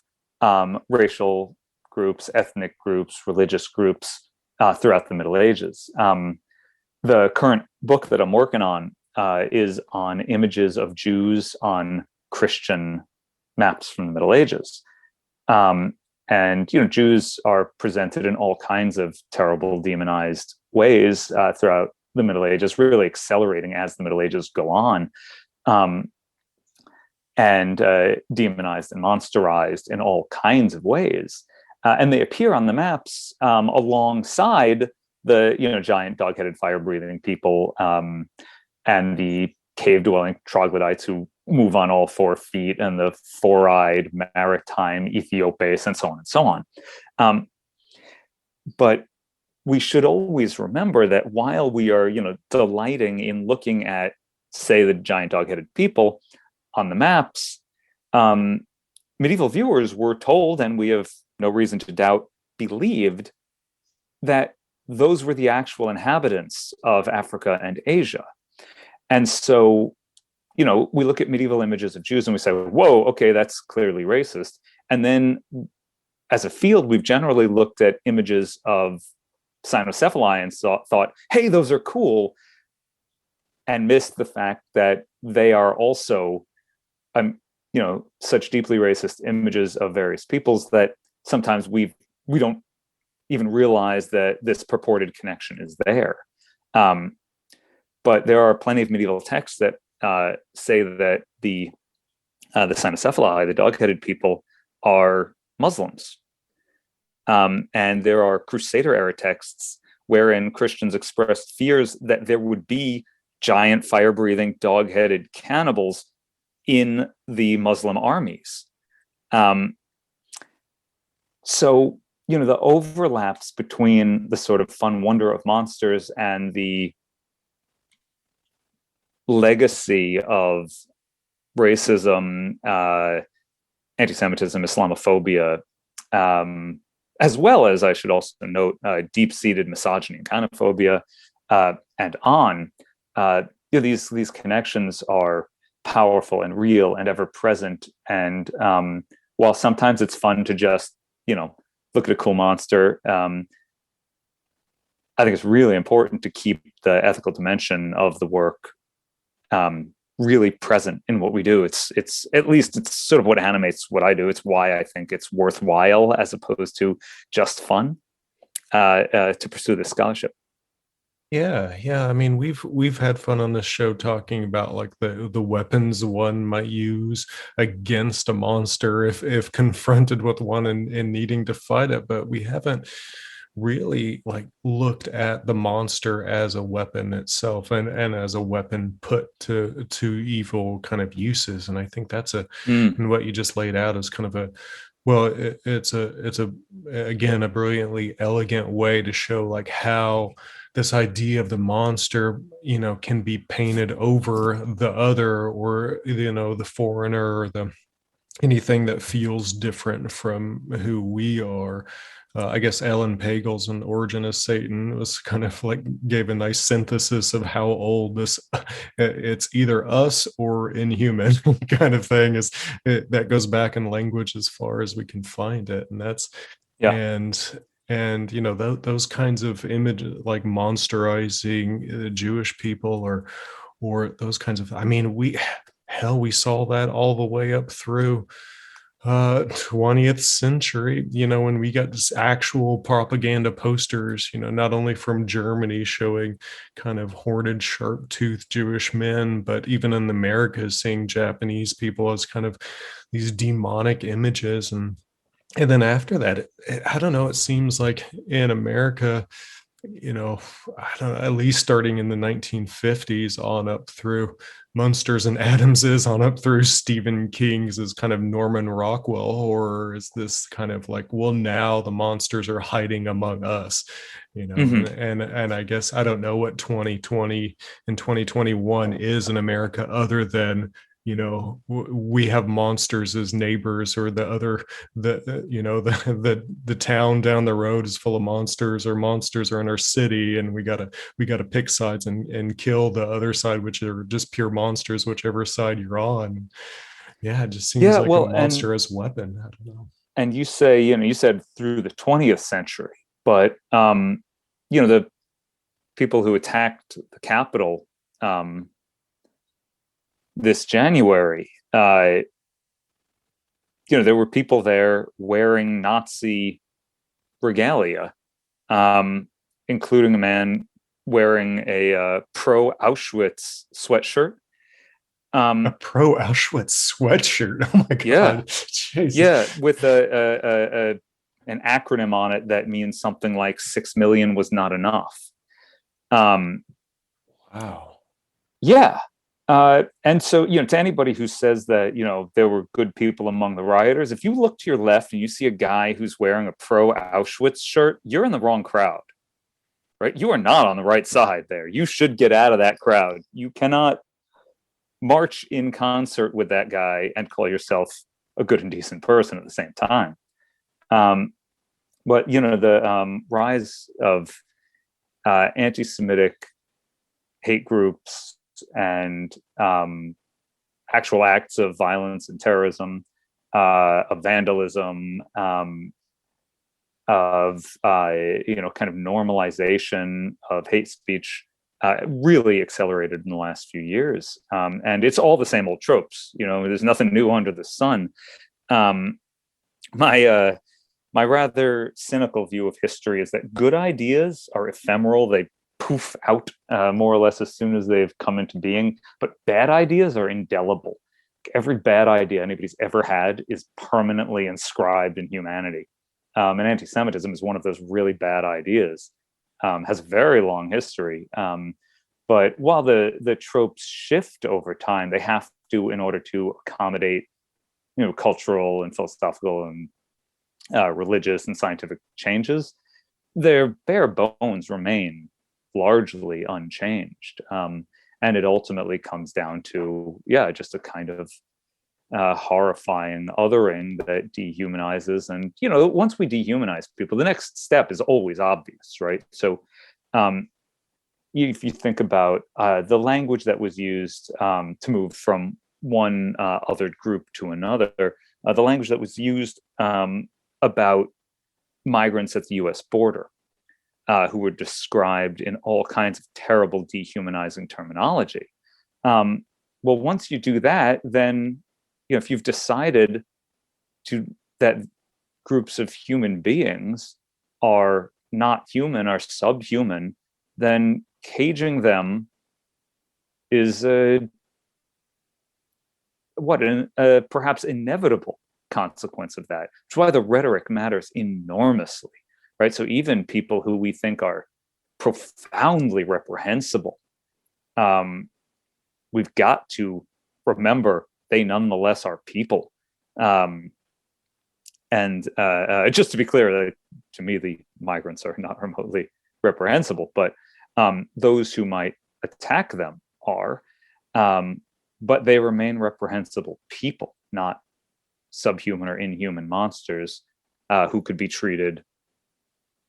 racial groups, ethnic groups, religious groups throughout the Middle Ages. The current book that I'm working on is on images of Jews on Christian maps from the Middle Ages. And Jews are presented in all kinds of terrible, demonized ways throughout the Middle Ages, really accelerating as the Middle Ages go on, and demonized and monsterized in all kinds of ways. And they appear on the maps alongside the giant dog-headed fire-breathing people and the cave-dwelling troglodytes who move on all 4 feet, and the 4-eyed maritime Ethiopians, and so on and so on. But we should always remember that while we are, delighting in looking at, say, the giant dog-headed people on the maps, medieval viewers were told, and we have no reason to doubt, believed that those were the actual inhabitants of Africa and Asia. And so, we look at medieval images of Jews and we say, whoa, okay, that's clearly racist. And then as a field, we've generally looked at images of cynocephaly and thought, hey, those are cool, and missed the fact that they are also, such deeply racist images of various peoples that sometimes we don't even realize that this purported connection is there. But there are plenty of medieval texts that say that the cynocephali, the dog-headed people, are Muslims. And there are Crusader era texts wherein Christians expressed fears that there would be giant fire-breathing, dog-headed cannibals in the Muslim armies. So, the overlaps between the sort of fun wonder of monsters and the legacy of racism, anti-Semitism, Islamophobia, as well as, I should also note, deep-seated misogyny and xenophobia, and on. These connections are powerful and real and ever present. And while sometimes it's fun to just, look at a cool monster, I think it's really important to keep the ethical dimension of the work really present in what we do. It's at least it's sort of what animates what I do. It's why I think it's worthwhile as opposed to just fun to pursue this scholarship. Yeah. I mean, we've had fun on this show talking about like the weapons one might use against a monster if confronted with one and needing to fight it, but we haven't really like looked at the monster as a weapon itself and as a weapon put to evil kind of uses. And I think that's and what you just laid out is kind of it's again a brilliantly elegant way to show like how this idea of the monster, can be painted over the other, or the foreigner, or the anything that feels different from who we are. I guess Ellen Pagel's An Origin of Satan was kind of like gave a nice synthesis of how old this it's either us or inhuman kind of thing is that goes back in language as far as we can find it. And that's and those kinds of images like monsterizing Jewish people or those kinds of, I mean, we saw that all the way up through 20th century, when we got this actual propaganda posters, not only from Germany showing kind of horned, sharp-toothed Jewish men, but even in the Americas seeing Japanese people as kind of these demonic images. And then after that, I don't know, it seems like in America, I don't know, at least starting in the 1950s on up through Munsters and Adamses on up through Stephen King's is kind of Norman Rockwell horror is this kind of like, well, now the monsters are hiding among us, and I guess I don't know what 2020 and 2021 is in America other than we have monsters as neighbors, or the town down the road is full of monsters, or monsters are in our city, and we gotta pick sides and kill the other side, which are just pure monsters, whichever side you're on. Yeah, it just seems like a monster as weapon. I don't know. And you say, you said through the 20th century, but the people who attacked the Capitol this January, there were people there wearing Nazi regalia, including a man wearing a pro-Auschwitz sweatshirt. A pro-Auschwitz sweatshirt. Oh my God. Yeah. Jesus. Yeah, with an acronym on it that means something like 6 million was not enough. Wow. Yeah. And so, to anybody who says that, there were good people among the rioters, if you look to your left and you see a guy who's wearing a pro-Auschwitz shirt, you're in the wrong crowd, right? You are not on the right side there. You should get out of that crowd. You cannot march in concert with that guy and call yourself a good and decent person at the same time. But, the rise of anti-Semitic hate groups and actual acts of violence and terrorism, of vandalism, of kind of normalization of hate speech, really accelerated in the last few years. And it's all the same old tropes. There's nothing new under the sun. My rather cynical view of history is that good ideas are ephemeral. They poof out more or less as soon as they've come into being. But bad ideas are indelible. Every bad idea anybody's ever had is permanently inscribed in humanity. And anti-Semitism is one of those really bad ideas. Has a very long history. But while the tropes shift over time, they have to in order to accommodate, cultural and philosophical and religious and scientific changes. Their bare bones remain largely unchanged. And it ultimately comes down to, just a kind of horrifying othering that dehumanizes. And, once we dehumanize people, the next step is always obvious, right? So if you think about the language that was used to move from one othered group to another, the language that was used about migrants at the US border, who were described in all kinds of terrible dehumanizing terminology. Well, once you do that, then if you've decided that groups of human beings are not human, are subhuman, then caging them is perhaps inevitable consequence of that. Which is why the rhetoric matters enormously, right? So even people who we think are profoundly reprehensible, we've got to remember they nonetheless are people. And just to be clear, to me, the migrants are not remotely reprehensible, but those who might attack them are, but they remain reprehensible people, not subhuman or inhuman monsters who could be treated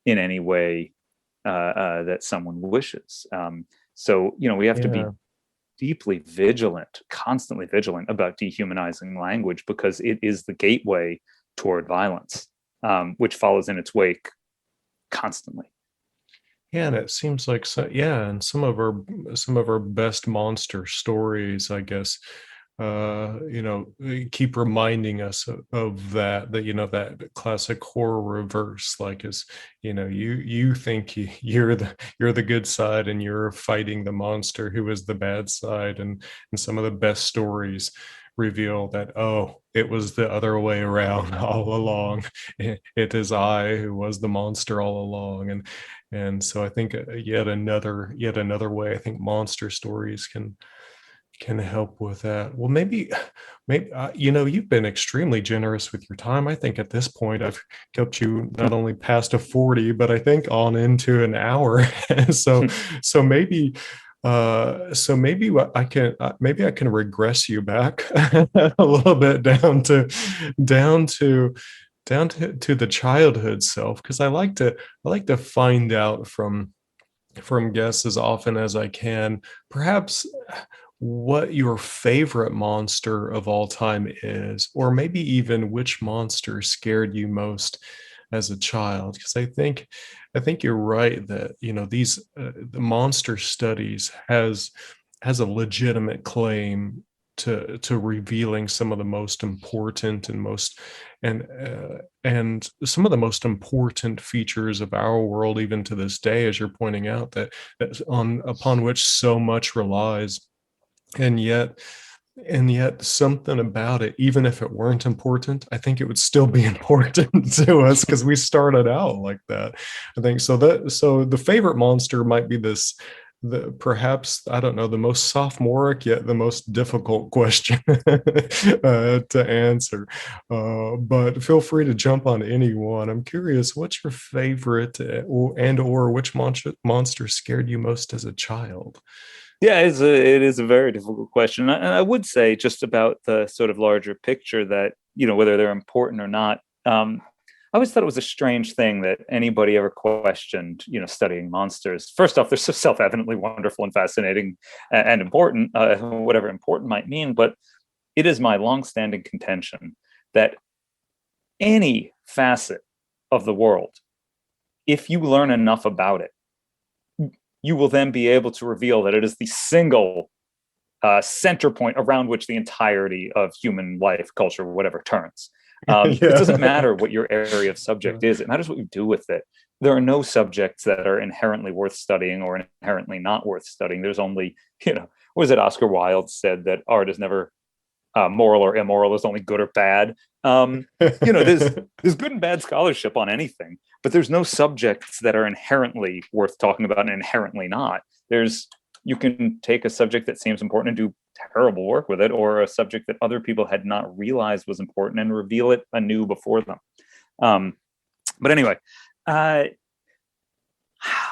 in any way that someone wishes. So, we have to be deeply vigilant, constantly vigilant about dehumanizing language, because it is the gateway toward violence, which follows in its wake constantly. Yeah, and it seems like and some of our best monster stories, I guess, keep reminding us of that that classic horror reverse, like is, you think you're the good side and you're fighting the monster who is the bad side, and some of the best stories reveal that, oh, it was the other way around all along. It is I who was the monster all along. And so I think yet another way I think monster stories can help with that. Well, maybe you've been extremely generous with your time. I think at this point I've kept you not only past a 40, but I think on into an hour. so maybe I can regress you back a little bit down to the childhood self, because I like to find out from guests as often as I can, perhaps what your favorite monster of all time is, or maybe even which monster scared you most as a child. Because I think you're right that these the monster studies has a legitimate claim to revealing some of the most important and some of the most important features of our world, even to this day, as you're pointing out, that upon which so much relies. And yet something about it, even if it weren't important, I think it would still be important to us because we started out like that. I think so. The favorite monster might be perhaps, I don't know, the most sophomoric yet the most difficult question to answer. But feel free to jump on anyone. I'm curious, what's your favorite, or which monster scared you most as a child? Yeah, it is a very difficult question. And I would say, just about the sort of larger picture, that, whether they're important or not, I always thought it was a strange thing that anybody ever questioned, studying monsters. First off, they're so self-evidently wonderful and fascinating and important, whatever important might mean. But it is my longstanding contention that any facet of the world, if you learn enough about it, you will then be able to reveal that it is the single center point around which the entirety of human life, culture, whatever turns. It doesn't matter what your area of subject is. It matters what you do with it. there are no subjects that are inherently worth studying or inherently not worth studying. There's only, what was it? Oscar Wilde said that art is never moral or immoral, is only good or bad. There's good and bad scholarship on anything, but there's no subjects that are inherently worth talking about and inherently not. You can take a subject that seems important and do terrible work with it, or a subject that other people had not realized was important and reveal it anew before them. But anyway,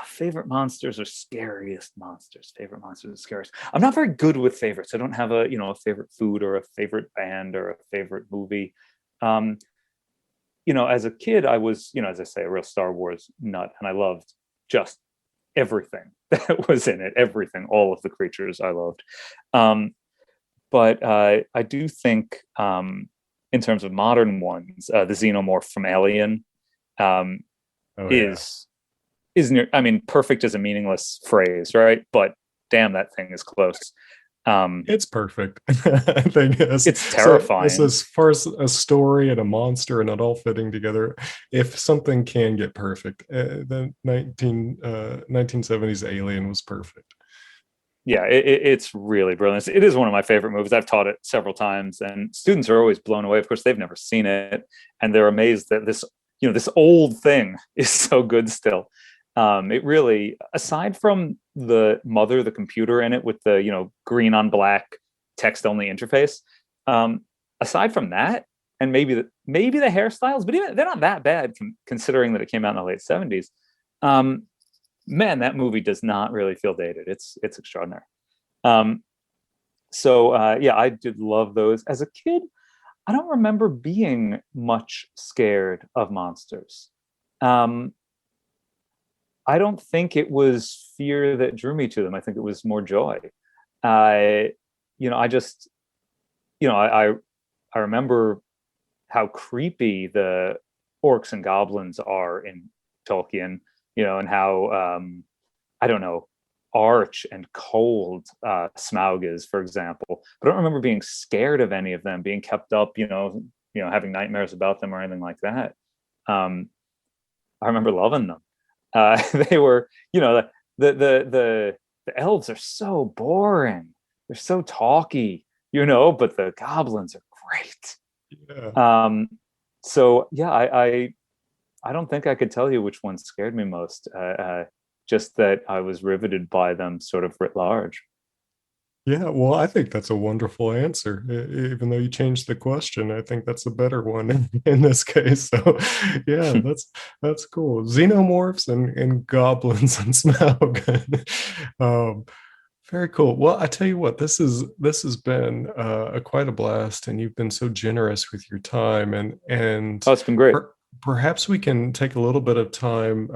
favorite monsters or scariest monsters? Favorite monsters or scariest. I'm not very good with favorites. I don't have a favorite food or a favorite band or a favorite movie. As a kid, I was, as I say, a real Star Wars nut, and I loved just everything that was in it. Everything, all of the creatures I loved. But I do think, in terms of modern ones, the xenomorph from Alien is near. I mean, perfect is a meaningless phrase, right? But damn, that thing is close. It's perfect. I think it's terrifying. So as far as a story and a monster and it all fitting together, if something can get perfect, the 1970s Alien was perfect. Yeah, it's really brilliant. It is one of my favorite movies. I've taught it several times, and students are always blown away. Of course, they've never seen it, and they're amazed that this old thing is so good still. It really, aside from the mother, the computer in it with the green on black text only interface, aside from that, and maybe the hairstyles, but even they're not that bad considering that it came out in the late 70s. Man, that movie does not really feel dated. It's extraordinary. I did love those. As a kid, I don't remember being much scared of monsters. I don't think it was fear that drew me to them. I think it was more joy. I remember how creepy the orcs and goblins are in Tolkien, and how, I don't know, arch and cold Smaug is, for example. But I don't remember being scared of any of them, being kept up, having nightmares about them or anything like that. I remember loving them. They were, the elves are so boring. They're so talky, but the goblins are great. Yeah. I don't think I could tell you which one scared me most. Just that I was riveted by them sort of writ large. Yeah, well, I think that's a wonderful answer. Even though you changed the question, I think that's a better one in this case. So, yeah, that's cool. Xenomorphs and goblins and Smaug. Very cool. Well, I tell you what, this has been quite a blast, and you've been so generous with your time. And oh, it's been great. Perhaps we can take a little bit of time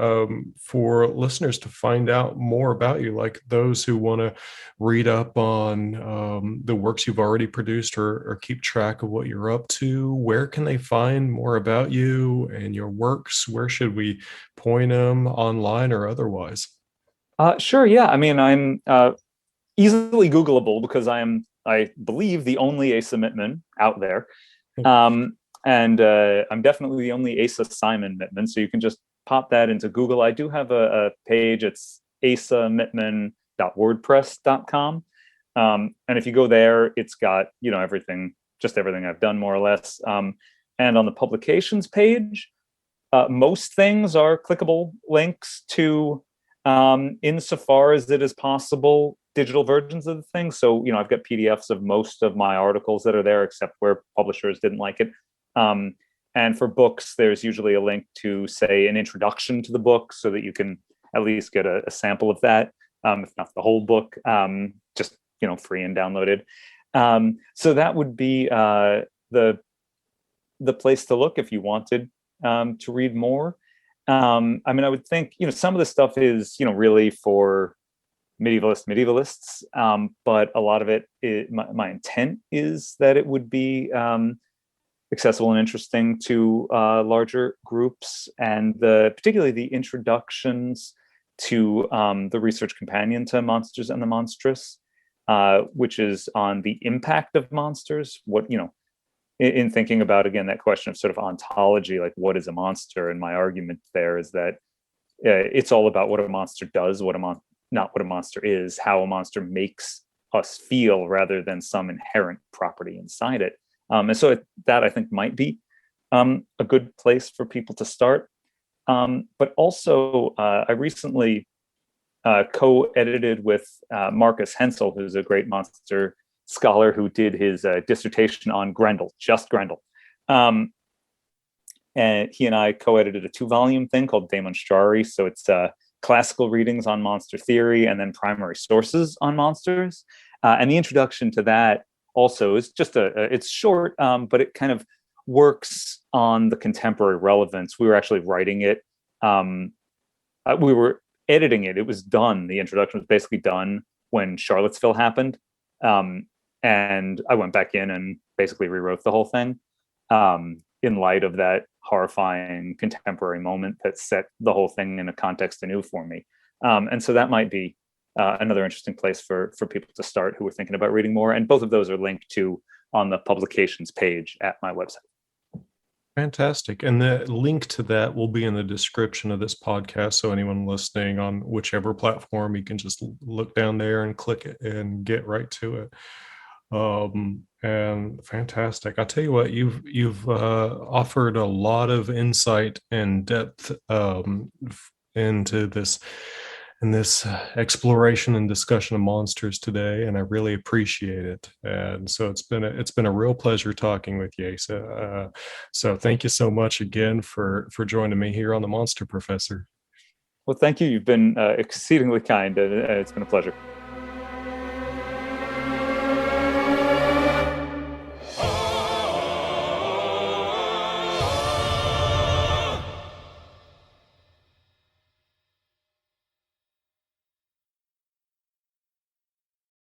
for listeners to find out more about you, like those who want to read up on the works you've already produced or keep track of what you're up to. Where can they find more about you and your works? Where should we point them, online or otherwise? Sure. Yeah. I mean, I'm easily Googleable because I believe, the only Asa Mittman out there. And I'm definitely the only Asa Simon Mittman. So you can just pop that into Google. I do have a page. It's asamittman.wordpress.com. And if you go there, it's got, everything I've done more or less. And on the publications page, most things are clickable links to, insofar as it is possible, digital versions of the thing. So, I've got PDFs of most of my articles that are there, except where publishers didn't like it. And for books, there's usually a link to, say, an introduction to the book so that you can at least get a sample of that, if not the whole book, just, free and downloaded. So that would be the place to look if you wanted to read more. I mean, I would think, some of the stuff is, really for medievalists, but a lot of it, my intent is that it would be accessible and interesting to larger groups, and particularly the introductions to the research companion to Monsters and the Monstrous, which is on the impact of monsters. What, in thinking about, again, that question of sort of ontology, like what is a monster? And my argument there is that it's all about what a monster does, not what a monster is, how a monster makes us feel rather than some inherent property inside it. And so that I think might be a good place for people to start. But also, I recently co-edited with Marcus Hensel, who's a great monster scholar who did his dissertation on Grendel, just Grendel. And he and I co-edited a 2-volume thing called De Monstrari. So it's classical readings on monster theory and then primary sources on monsters. And the introduction to that also is just it's short, but it kind of works on the contemporary relevance. We were actually writing it. We were editing it. It was done. The introduction was basically done when Charlottesville happened. And I went back in and basically rewrote the whole thing in light of that horrifying contemporary moment that set the whole thing in a context anew for me. And so that might be another interesting place for people to start who are thinking about reading more. And both of those are linked to on the publications page at my website. Fantastic. And the link to that will be in the description of this podcast. So anyone listening on whichever platform, you can just look down there and click it and get right to it. And fantastic. I'll tell you what, you've offered a lot of insight and depth into this exploration and discussion of monsters today, and I really appreciate it. And so it's been a real pleasure talking with you, Asa. So thank you so much again for joining me here on the Monster Professor. Well, thank you. You've been exceedingly kind, and it's been a pleasure.